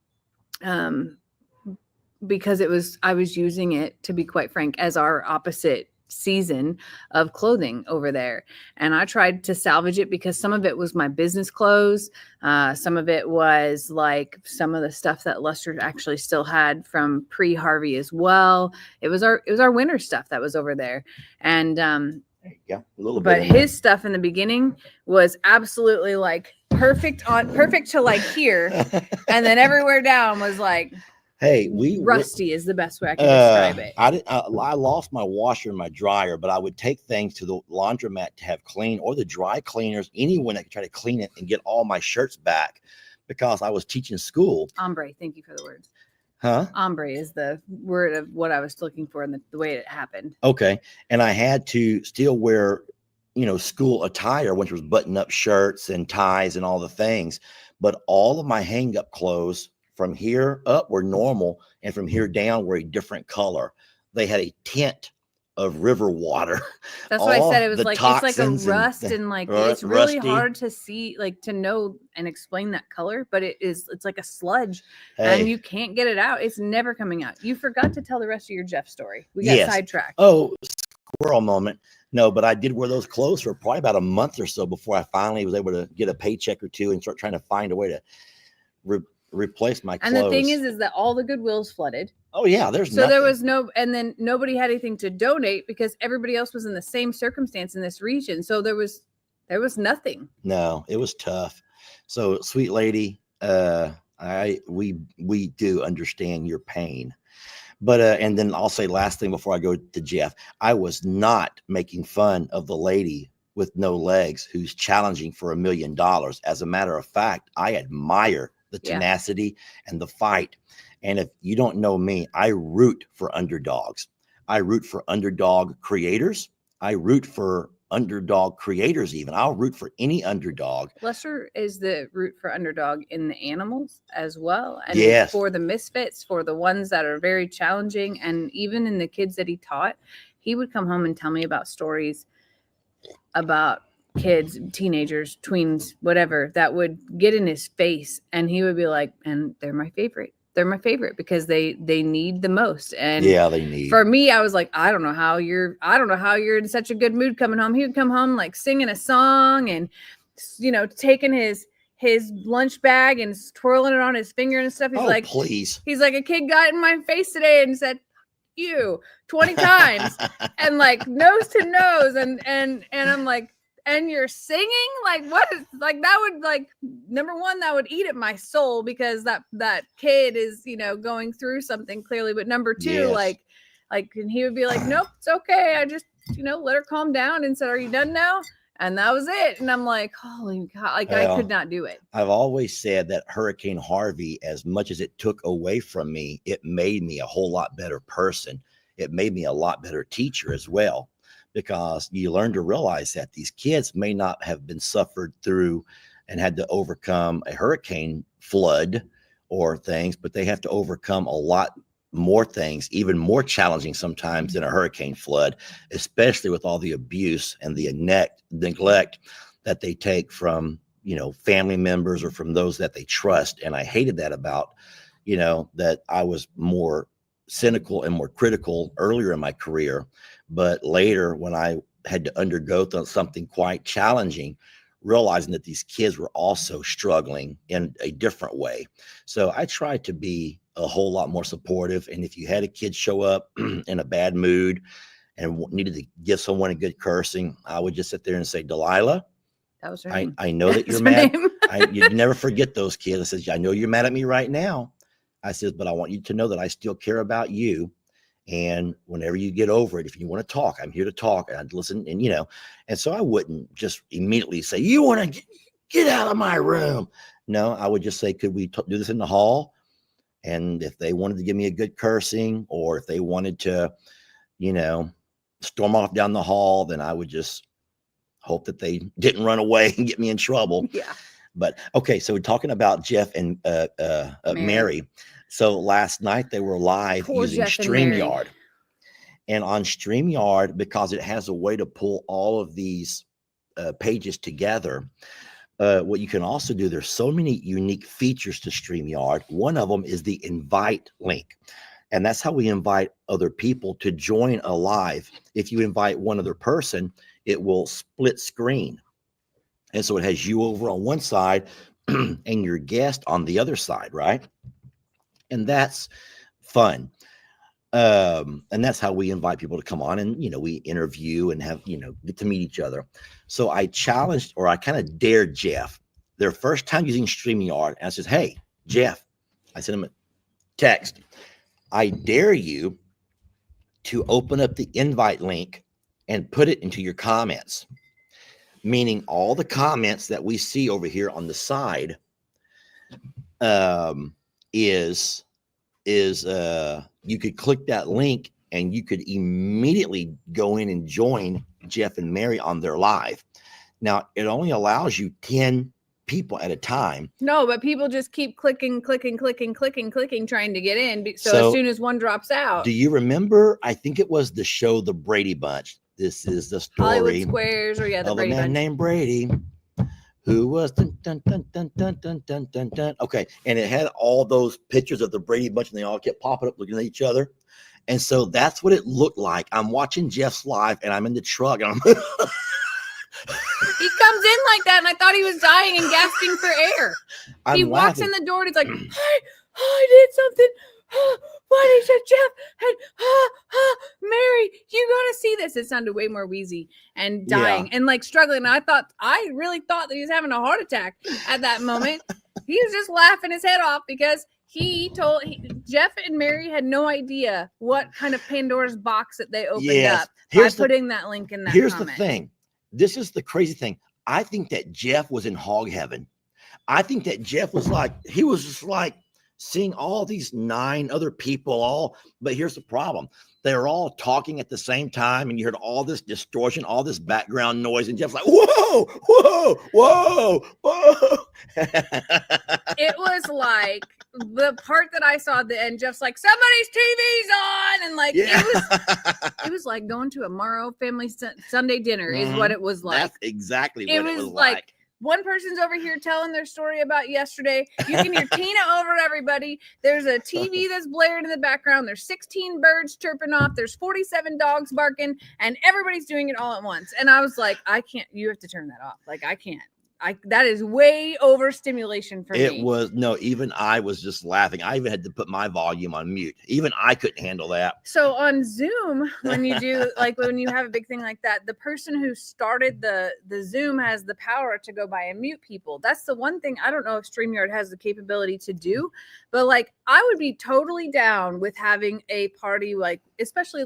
because I was using it, to be quite frank, as our opposite season of clothing over there. And I tried to salvage it because some of it was my business clothes. Some of it was like some of the stuff that Lester actually still had from pre-Harvey as well. It was our winter stuff that was over there. And Yeah, a little but bit. in there. his stuff in the beginning was absolutely like perfect to like here, and then everywhere down was like Hey, we rusty is the best way I can describe it. I lost my washer and my dryer, but I would take things to the laundromat to have clean, or the dry cleaners, anyone that could try to clean it and get all my shirts back, because I was teaching school. Ombre, thank you for the words. Huh? Ombre is the word of what I was looking for, and the way it happened. Okay. And I had to still wear, school attire, which was button-up shirts and ties and all the things. But all of my hang-up clothes from here up were normal, and from here down were a different color. They had a tint of river water. That's why I All said it was the like, it's like a toxins and rust, the- and like it's really rusty. hard to see, like to know and explain that color, but it's like a sludge, Hey. and you can't get it out. It's never coming out. You forgot to tell the rest of your Jeff story. We got Yes. sidetracked. Oh, squirrel moment. No, but I did wear those clothes for probably about a month or so before I finally was able to get a paycheck or two and start trying to find a way to replace my clothes. And the thing is that all the Goodwills flooded. oh yeah, there's So there nothing. was and then nobody had anything to donate because everybody else was in the same circumstance in this region. So there was nothing. No, it was tough. So, sweet lady, we do understand your pain. But and then I'll say last thing before I go to Jeff, I was not making fun of the lady with no legs who's challenging for $1 million. As a matter of fact, I admire the Yeah. tenacity and the fight. And if you don't know me, I root for underdogs. I root for underdog creators. I root for underdog creators even. I'll root for any underdog. Lester is the root for underdog in the animals as well. And Yes. for the misfits, for the ones that are very challenging. And even in the kids that he taught, he would come home and tell me about stories about kids, teenagers, tweens, whatever, that would get in his face. And he would be like, and they're my favorite. They're my favorite because they need the most. And Yeah, they need. for me, I was like, I don't know how you're in such a good mood coming home. He would come home like singing a song and, taking his lunch bag and twirling it on his finger and stuff. He's oh, like, please. he's like, a kid got in my face today and said, you 20 times and like nose to nose. And I'm like, and you're singing, like what is, like that would, like, number one, that would eat at my soul because that kid is going through something clearly, but number two, Yes. like and he would be like, nope, it's okay, I just let her calm down and said, are you done now? And that was it. And I'm like, holy God, like I Well, could not do it. I've always said that Hurricane Harvey, as much as it took away from me, it made me a whole lot better person. it made me a lot better teacher as well, because you learn to realize that these kids may not have been suffered through and had to overcome a hurricane flood or things, but they have to overcome a lot more things, even more challenging sometimes than a hurricane flood, especially with all the abuse and the neglect that they take from, family members or from those that they trust. And I hated that about, that I was more cynical and more critical earlier in my career. But later, when I had to undergo something quite challenging, realizing that these kids were also struggling in a different way. So I tried to be a whole lot more supportive. And if you had a kid show up in a bad mood and needed to give someone a good cursing, I would just sit there and say, Delilah, That was her name. I know that you're mad. You never forget those kids. I said, I know you're mad at me right now. I said, but I want you to know that I still care about you. And whenever you get over it, if you want to talk, I'm here to talk. And I'd listen. And, and so I wouldn't just immediately say, you want to get out of my room. No, I would just say, could we do this in the hall? And if they wanted to give me a good cursing, or if they wanted to, storm off down the hall, then I would just hope that they didn't run away and get me in trouble. Yeah. But okay, so we're talking about Jeff and Mary. So last night they were live Poor using Jeff and Mary. StreamYard. And on StreamYard, because it has a way to pull all of these pages together, what you can also do, there's so many unique features to StreamYard. One of them is the invite link. And that's how we invite other people to join a live. If you invite one other person, it will split screen. And so it has you over on one side and your guest on the other side, right? And that's fun. And that's how we invite people to come on, and, we interview and have, get to meet each other. So I challenged, or I kind of dared Jeff, their first time using StreamYard. And I said, hey, Jeff, I sent him a text. I dare you to open up the invite link and put it into your comments, meaning all the comments that we see over here on the side is you could click that link and you could immediately go in and join Jeff and Mary on their live. Now, it only allows you 10 people at a time. No, but people just keep clicking, trying to get in. So So, as soon as one drops out, Do you remember? I think it was the show The Brady Bunch. This is the Hollywood story Squares, or the of a Brady man Bunch. named Brady who was dun, dun, dun, dun, dun, dun, dun, dun, dun. Okay. And it had all those pictures of the Brady Bunch, and they all kept popping up looking at each other. And so that's what it looked like. I'm watching Jeff's live and I'm in the truck and I'm He comes in like that, and I thought he was dying and gasping for air. He walks in the door and it's like, I did something. Buddy said Jeff and Mary, you gotta see this. It sounded way more wheezy and dying and like struggling. And I really thought that he was having a heart attack at that moment. He was just laughing his head off because Jeff and Mary had no idea what kind of Pandora's box that they opened up by putting that link in that Here's comment. the thing. This is the crazy thing. I think that Jeff was in hog heaven. I think that Jeff was he was just like seeing all these 9 other people but here's the problem. They were all talking at the same time, and you heard all this distortion, all this background noise, and Jeff's like, whoa, whoa, whoa, whoa. It was like the part that I saw at the end, Jeff's like, somebody's TV's on, and like it was like going to a Morrow family Sunday dinner is what it was like. That's exactly what it was like. One person's over here telling their story about yesterday. You can hear Tina over everybody. There's a TV that's blared in the background. There's 16 birds chirping off. There's 47 dogs barking, and everybody's doing it all at once. And I was like, I can't. You have to turn that off. Like, I can't. That is way overstimulation for me. It was even I was just laughing. I even had to put my volume on mute. Even I couldn't handle that. So on Zoom, when you do when you have a big thing like that, the person who started the Zoom has the power to go by and mute people. That's the one thing I don't know if StreamYard has the capability to do, but I would be totally down with having a party, especially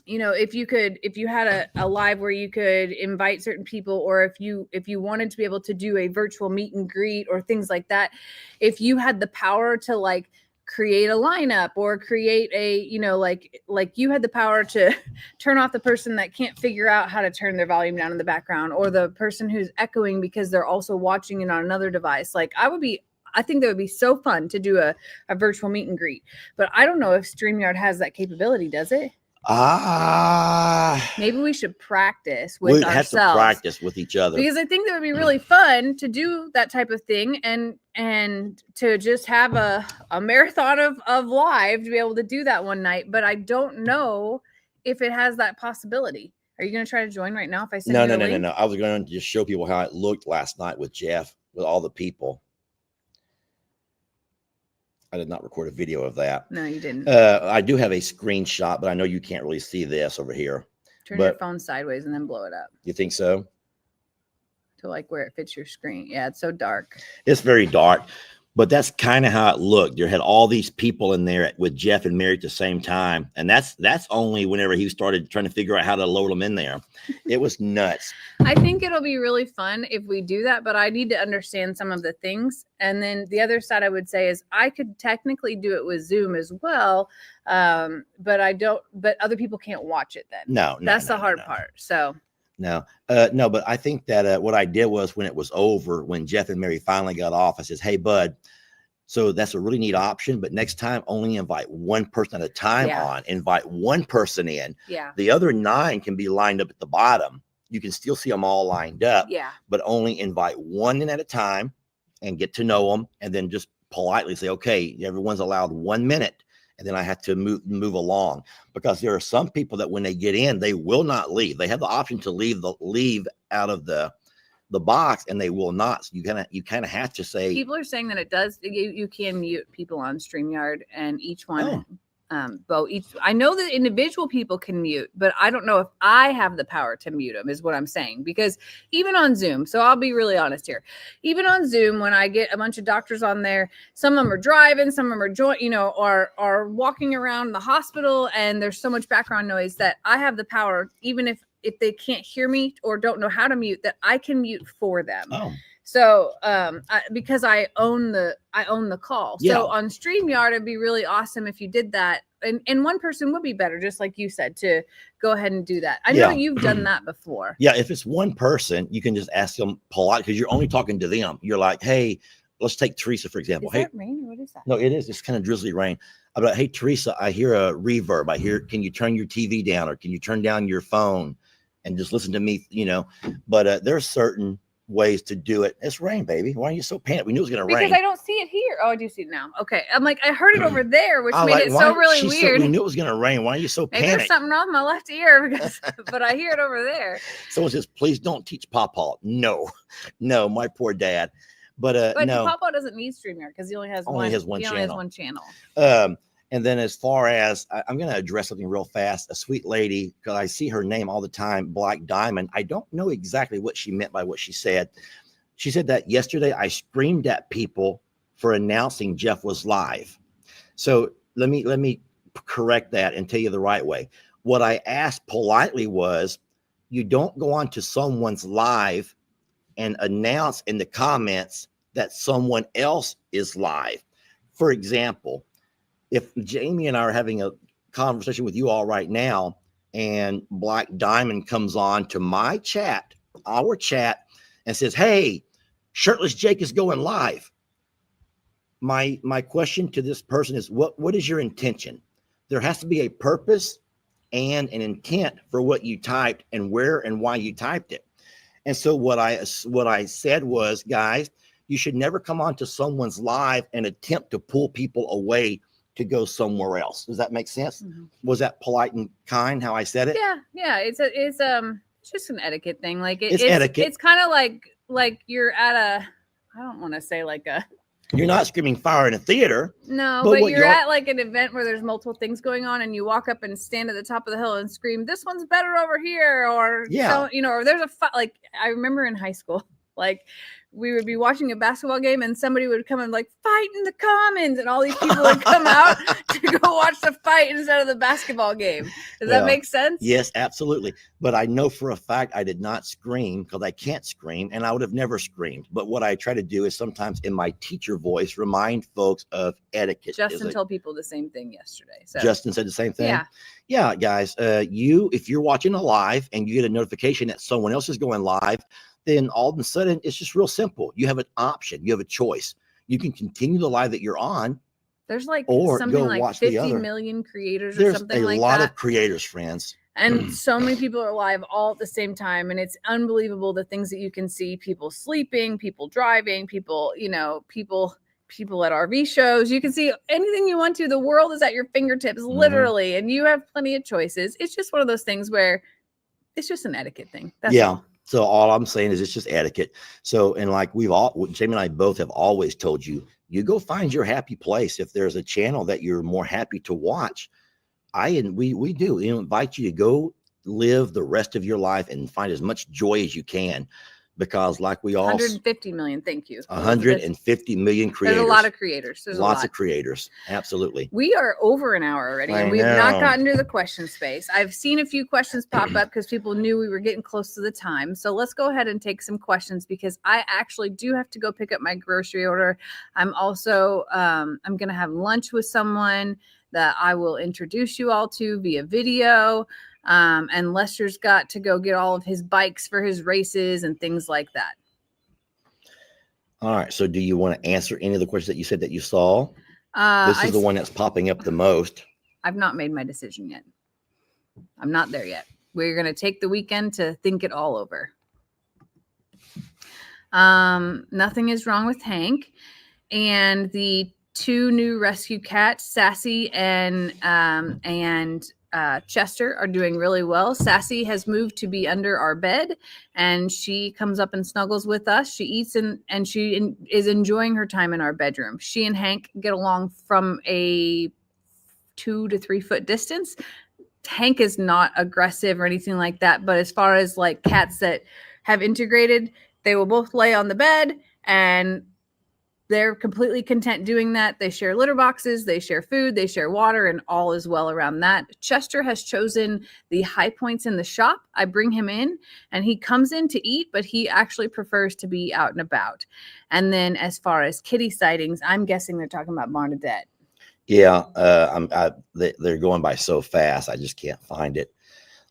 if you had a live where you could invite certain people, or if you wanted to be able to do a virtual meet and greet or things like that, if you had the power to create a lineup or create a, like you had the power to turn off the person that can't figure out how to turn their volume down in the background, or the person who's echoing because they're also watching it on another device. Like I think that would be so fun to do a virtual meet and greet, but I don't know if StreamYard has that capability. Does it? Maybe we should practice with we ourselves. have to practice with each other. Because I think that would be really fun to do that type of thing, and to just have a marathon of live to be able to do that one night. But I don't know if it has that possibility. Are you going to try to join right now if I send you a link? No. I was going to just show people how it looked last night with Jeff, with all the people. I did not record a video of that. No, you didn't. I do have a screenshot, but I know you can't really see this over here. Turn your phone sideways and then blow it up You think so? to like where it fits your screen. Yeah, it's so dark. It's very dark, but that's kind of how it looked. You had all these people in there with Jeff and Mary at the same time. And that's only whenever he started trying to figure out how to load them in there. It was nuts. I think it'll be really fun if we do that, but I need to understand some of the things. And then the other side I would say is I could technically do it with Zoom as well. But other people can't watch it then. No, that's the hard part. So no, but I think that what I did was when it was over, when Jeff and Mary finally got off, I says, "Hey, bud, so that's a really neat option, but next time only invite one person at a time on. Invite one person in. Yeah. The other 9 can be lined up at the bottom. You can still see them all lined up. Yeah. But only invite one in at a time and get to know them, and then just politely say, okay, everyone's allowed 1 minute." And then I have to move along, because there are some people that when they get in, they will not leave. They have the option to leave out of the box, and they will not. So you kind of have to say. People are saying that it does. You can mute people on StreamYard, and each one. I know that individual people can mute, but I don't know if I have the power to mute them, is what I'm saying. Because even on Zoom, so I'll be really honest here, even on Zoom, when I get a bunch of doctors on there, some of them are driving, some of them are are walking around the hospital, and there's so much background noise that I have the power, even if they can't hear me or don't know how to mute, that I can mute for them. Oh. So, because I own the call. Yeah. So on StreamYard, it'd be really awesome if you did that. And one person would be better, just like you said, to go ahead and do that. I know you've done that before. Yeah. If it's one person, you can just ask them polite, because you're only talking to them. You're like, hey, let's take Teresa, for example. Is that rain or what is that? No, it is. It's kind of drizzly rain. I'm like, hey, Teresa, I hear a reverb. Can you turn your TV down, or can you turn down your phone and just listen to me, but there are certain ways to do it. It's rain, baby. Why are you so panicked? We knew it was going to rain. Because I don't see it here. Oh, I do see it now. Okay. I'm like, I heard it over there, which made it so really weird. We knew it was going to rain. Why are you so Maybe panicked? there's something wrong with my left ear, but I hear it over there. Someone says, please don't teach Pawpaw. No, my poor dad. But no. Pawpaw doesn't need StreamYard because he only has one channel. And then as far as I'm going to address something real fast, a sweet lady, because I see her name all the time, Black Diamond. I don't know exactly what she meant by what she said. She said that yesterday I screamed at people for announcing Jeff was live. So let me correct that and tell you the right way. What I asked politely was, you don't go on to someone's live and announce in the comments that someone else is live. For example, if Jamie and I are having a conversation with you all right now, and Black Diamond comes on to my chat, our chat, and says, hey, Shirtless Jake is going live. My question to this person is, what is your intention? There has to be a purpose and an intent for what you typed and where and why you typed it. And so what I said was, guys, you should never come on to someone's live and attempt to pull people away to go somewhere else. Does that make sense? Mm-hmm. Was that polite and kind how I said it? Yeah. It's just an etiquette thing. Like it's etiquette. It's kind of like you're at I don't want to say like a. You're not screaming fire in a theater. No, but you're at like an event where there's multiple things going on, and you walk up and stand at the top of the hill and scream, "This one's better over here," or or there's a like I remember in high school. Like we would be watching a basketball game and somebody would come and like fight in the commons and all these people would come out to go watch the fight instead of the basketball game. Does that Well, make sense? Yes, absolutely. But I know for a fact I did not scream because I can't scream and I would have never screamed. But what I try to do is sometimes in my teacher voice remind folks of etiquette. Justin told people the same thing yesterday. So Justin said the same thing. yeah. Yeah, guys. If you're watching a live and you get a notification that someone else is going live, then all of a sudden it's just real simple. You have an option. You have a choice. You can continue the live that you're on. There's like Or something go like watch the 50 other. million creators or There's something a like lot that. of creators, friends. And so many people are live all at the same time. And it's unbelievable the things that you can see, people sleeping, people driving, people, people at RV shows. You can see anything you want to. The world is at your fingertips, literally. And you have plenty of choices. It's just one of those things where it's just an etiquette thing. That's all. So all I'm saying is it's just etiquette. So, and like Jamie and I both have always told you, you go find your happy place. If there's a channel that you're more happy to watch, we do invite you to go live the rest of your life and find as much joy as you can, because like we all 150 million. Thank you. 150 million creators. There's a lot of creators. There's lots a lot of creators. Absolutely. We are over an hour already, and I we've not know. gotten to the question space. I've seen a few questions pop up because people knew we were getting close to the time. So let's go ahead and take some questions, because I actually do have to go pick up my grocery order. I'm also I'm going to have lunch with someone that I will introduce you all to via video. And Lester's got to go get all of his bikes for his races and things like that. All right. So do you want to answer any of the questions that you said that you saw? This is the one that's popping up the most. I've not made my decision yet. I'm not there yet. We're going to take the weekend to think it all over. Nothing is wrong with Hank. And the two new rescue cats, Sassy and Chester, are doing really well. Sassy has moved to be under our bed, and she comes up and snuggles with us. She eats and she is enjoying her time in our bedroom. She and Hank get along from a 2 to 3 foot distance. Hank is not aggressive or anything like that, but as far as like cats that have integrated, they will both lay on the bed and they're completely content doing that. They share litter boxes, they share food, they share water, and all is well around that. Chester has chosen the high points in the shop. I bring him in and he comes in to eat, but he actually prefers to be out and about. And then as far as kitty sightings, I'm guessing they're talking about Barnadette. Yeah. They're going by so fast. I just can't find it.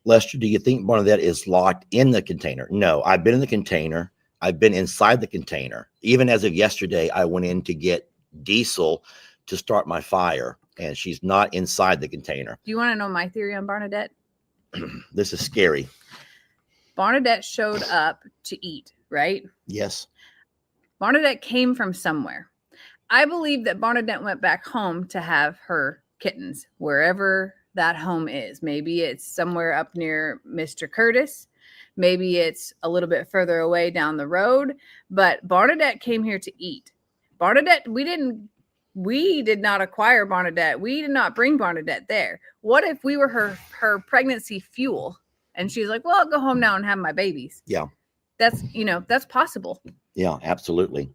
Lester, do you think Barnadette is locked in the container? No, I've been in the container. I've been inside the container. Even as of yesterday, I went in to get diesel to start my fire, and she's not inside the container. Do you want to know my theory on Barnadette? This is scary. Barnadette showed up to eat, right? Yes. Barnadette came from somewhere. I believe that Barnadette went back home to have her kittens, wherever that home is. Maybe it's somewhere up near Mr. Curtis. Maybe it's a little bit further away down the road, but Barnadette came here to eat. Barnadette, we did not acquire Barnadette. We did not bring Barnadette there. What if we were her pregnancy fuel? And she's like, well, I'll go home now and have my babies. Yeah. That's possible. Yeah, absolutely.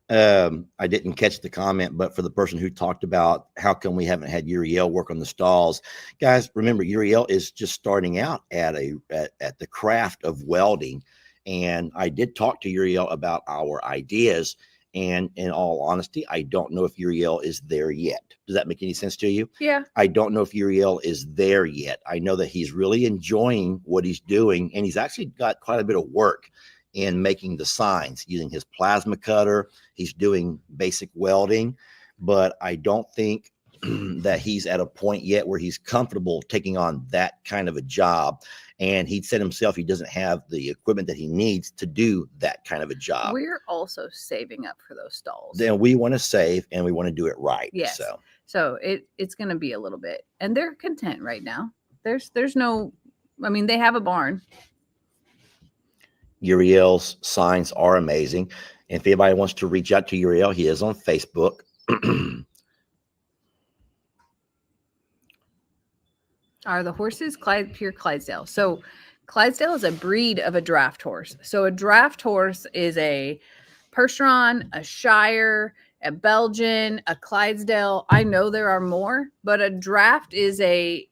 I didn't catch the comment, but for the person who talked about how come we haven't had Uriel work on the stalls, guys, remember Uriel is just starting out at the craft of welding. And I did talk to Uriel about our ideas. And in all honesty, I don't know if Uriel is there yet. Does that make any sense to you? Yeah. I don't know if Uriel is there yet. I know that he's really enjoying what he's doing, and he's actually got quite a bit of work in making the signs using his plasma cutter. He's doing basic welding, but I don't think that he's at a point yet where he's comfortable taking on that kind of a job. And he said himself, he doesn't have the equipment that he needs to do that kind of a job. We're also saving up for those stalls. Then we want to save and we want to do it right. Yes. So it's going to be a little bit, and they're content right now. There's no, I mean, they have a barn. Uriel's signs are amazing. And if anybody wants to reach out to Uriel, he is on Facebook. Are the horses pure Clydesdale? So Clydesdale is a breed of a draft horse. So a draft horse is a Percheron, a Shire, a Belgian, a Clydesdale. I know there are more, but a draft is a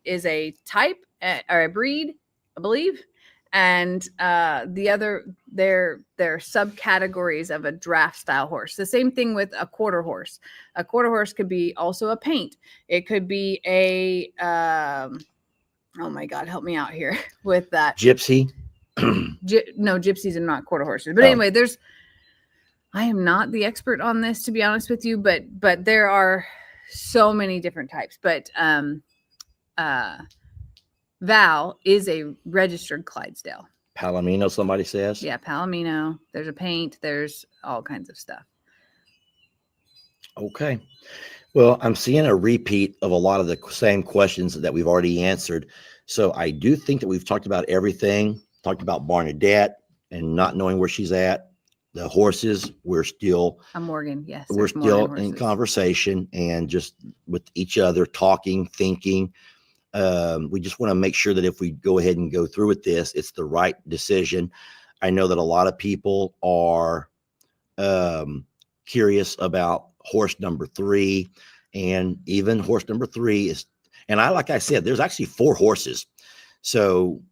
type or a breed, I believe. And the other, they're subcategories of a draft style horse. The same thing with a quarter horse. A quarter horse could be also a paint. It could be a oh my God, help me out here with that. Gypsy. No, gypsies are not quarter horses. But Oh. anyway, I am not the expert on this, to be honest with you, but there are so many different types. But Val is a registered Clydesdale. Palomino, somebody says. Yeah, Palomino. There's a paint. There's all kinds of stuff. Okay. Well, I'm seeing a repeat of a lot of the same questions that we've already answered. So I do think that we've talked about everything, talked about Barnadette and not knowing where she's at. The horses, we're still, I'm Morgan. Yes. we're there's Morgan still in horses. conversation and just with each other, talking, thinking. We just want to make sure that if we go ahead and go through with this, it's the right decision. I know that a lot of people are curious about horse number 3, and even horse number 3 is, and like I said, there's actually 4 horses. So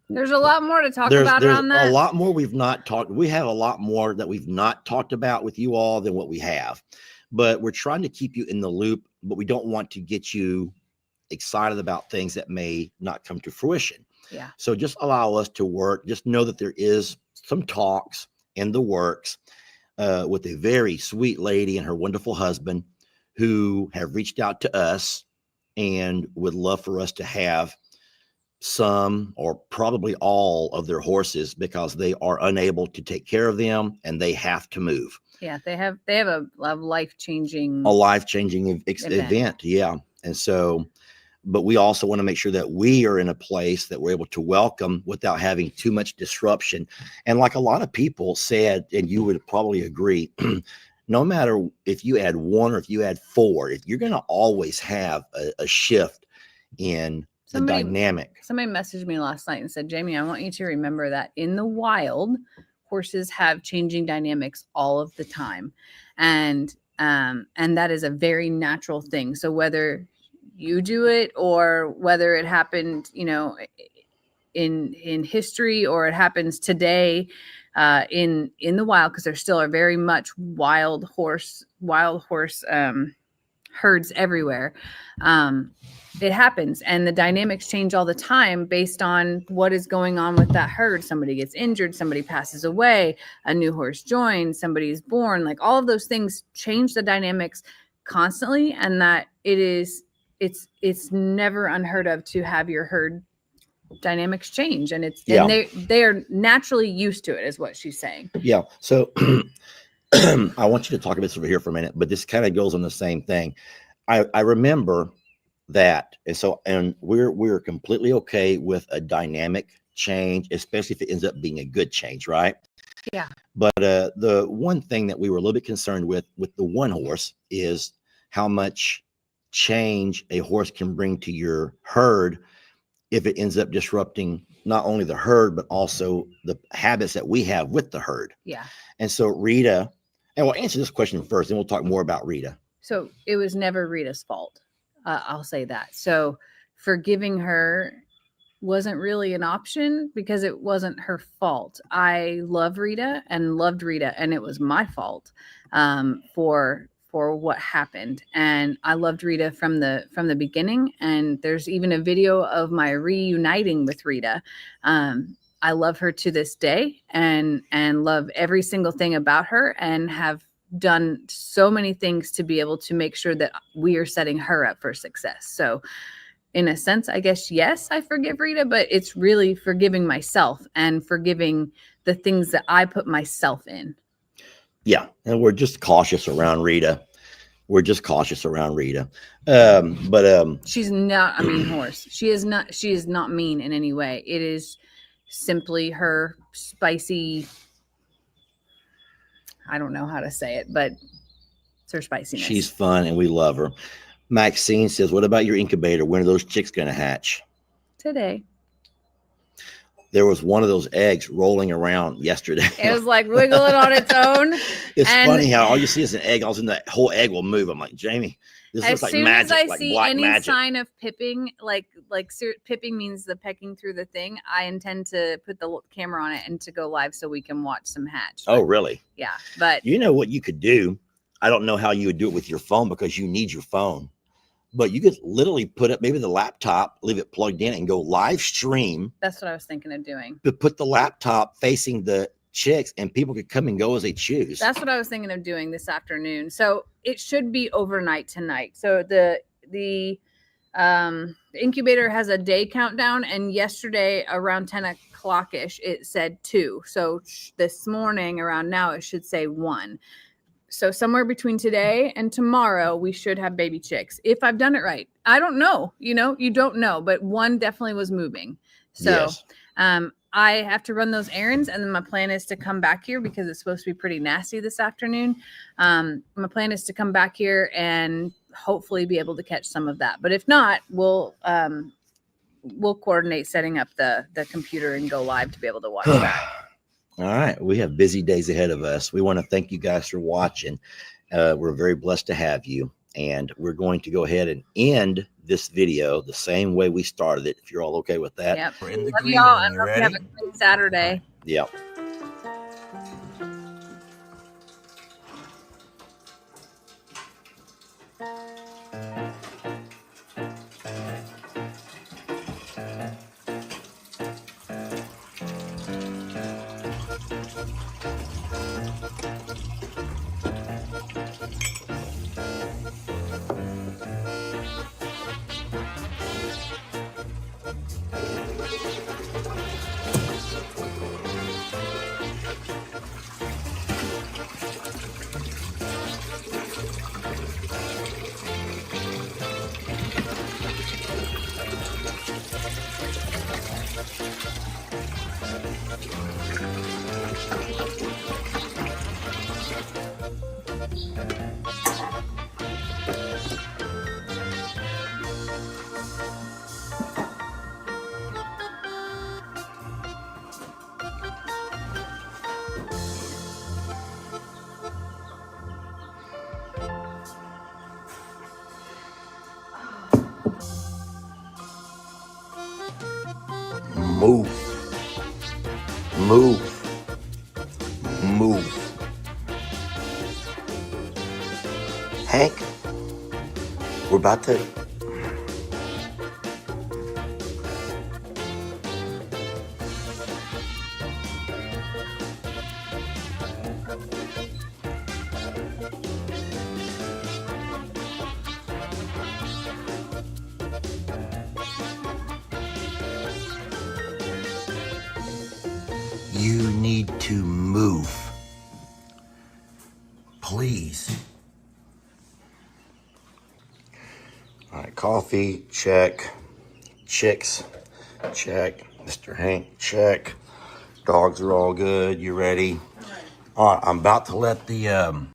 there's a lot more to talk there's about on that. a lot more we've not talked. We have a lot more that we've not talked about with you all than what we have, but we're trying to keep you in the loop, but we don't want to get you excited about things that may not come to fruition. Yeah. So just allow us to work. Just know that there is some talks in the works with a very sweet lady and her wonderful husband who have reached out to us and would love for us to have some or probably all of their horses because they are unable to take care of them and they have to move. Yeah, they have a life-changing Event. Yeah. And so, but we also want to make sure that we are in a place that we're able to welcome without having too much disruption. And like a lot of people said, and you would probably agree, no matter if you add 1 or if you add 4, if you're going to always have a shift in the dynamic. Somebody messaged me last night and said, Jamie, I want you to remember that in the wild, horses have changing dynamics all of the time. And that is a very natural thing. So whether you do it or whether it happened, in history or it happens today, in the wild, because there still are very much wild horse herds everywhere. It happens, and the dynamics change all the time based on what is going on with that herd. Somebody gets injured, somebody passes away, a new horse joins, somebody's born. Like all of those things change the dynamics constantly, and that it's never unheard of to have your herd dynamics change, and and they are naturally used to it, is what she's saying. Yeah. So I want you to talk about this over here for a minute, but this kind of goes on the same thing. I remember that, and we're completely okay with a dynamic change, especially if it ends up being a good change, right? Yeah. But the one thing that we were a little bit concerned with the one horse is how much change a horse can bring to your herd if it ends up disrupting not only the herd, but also the habits that we have with the herd. Yeah. And so Rita, and we'll answer this question first, and we'll talk more about Rita. So it was never Rita's fault. I'll say that. So forgiving her wasn't really an option because it wasn't her fault. I love Rita and loved Rita, and it was my fault for what happened. And I loved Rita from the beginning. And there's even a video of my reuniting with Rita. I love her to this day and love every single thing about her, and have done so many things to be able to make sure that we are setting her up for success. So in a sense, I guess, yes, I forgive Rita, but it's really forgiving myself and forgiving the things that I put myself in. Yeah. And we're just cautious around Rita. But she's not a mean horse. She is not mean in any way. It is simply her spicy, I don't know how to say it, but it's her spiciness. She's fun and we love her. Maxine says, what about your incubator? When are those chicks going to hatch? Today. There was one of those eggs rolling around yesterday. It was like wiggling on its own. It's and funny how all you see is an egg, all of a sudden that whole egg will move. I'm like, Jamie, this As looks like soon magic, as I like see black any magic. sign of pipping, pipping means the pecking through the thing, I intend to put the camera on it and to go live so we can watch some hatch. Oh, really? Yeah, but You know what you could do? I don't know how you would do it with your phone because you need your phone. But you could literally put up maybe the laptop, leave it plugged in, and go live stream. that's what I was thinking of doing. But put the laptop facing the chicks, and people could come and go as they choose. That's what I was thinking of doing this afternoon. So it should be overnight tonight. So the incubator has a day countdown, and yesterday around 10 o'clock ish it said 2. So this morning around now it should say 1. So somewhere between today and tomorrow we should have baby chicks, if I've done it right. I don't know, you don't know, but one definitely was moving. So Yes. I have to run those errands, and then my plan is to come back here because it's supposed to be pretty nasty this afternoon. My plan is to come back here and hopefully be able to catch some of that. But if not, we'll coordinate setting up the computer and go live to be able to watch that. All right. We have busy days ahead of us. We want to thank you guys for watching. We're very blessed to have you. And we're going to go ahead and end this video the same way we started it, if you're all okay with that. Yep. We're in the Love green y'all, room. and You hope you have ready? a great Saturday. Yep. Move. Move. Move. Hank, we're about to. You need to move. Please. All right, coffee, check. Chicks, check. Mr. Hank, check. Dogs are all good. You ready? All right, I'm about to let the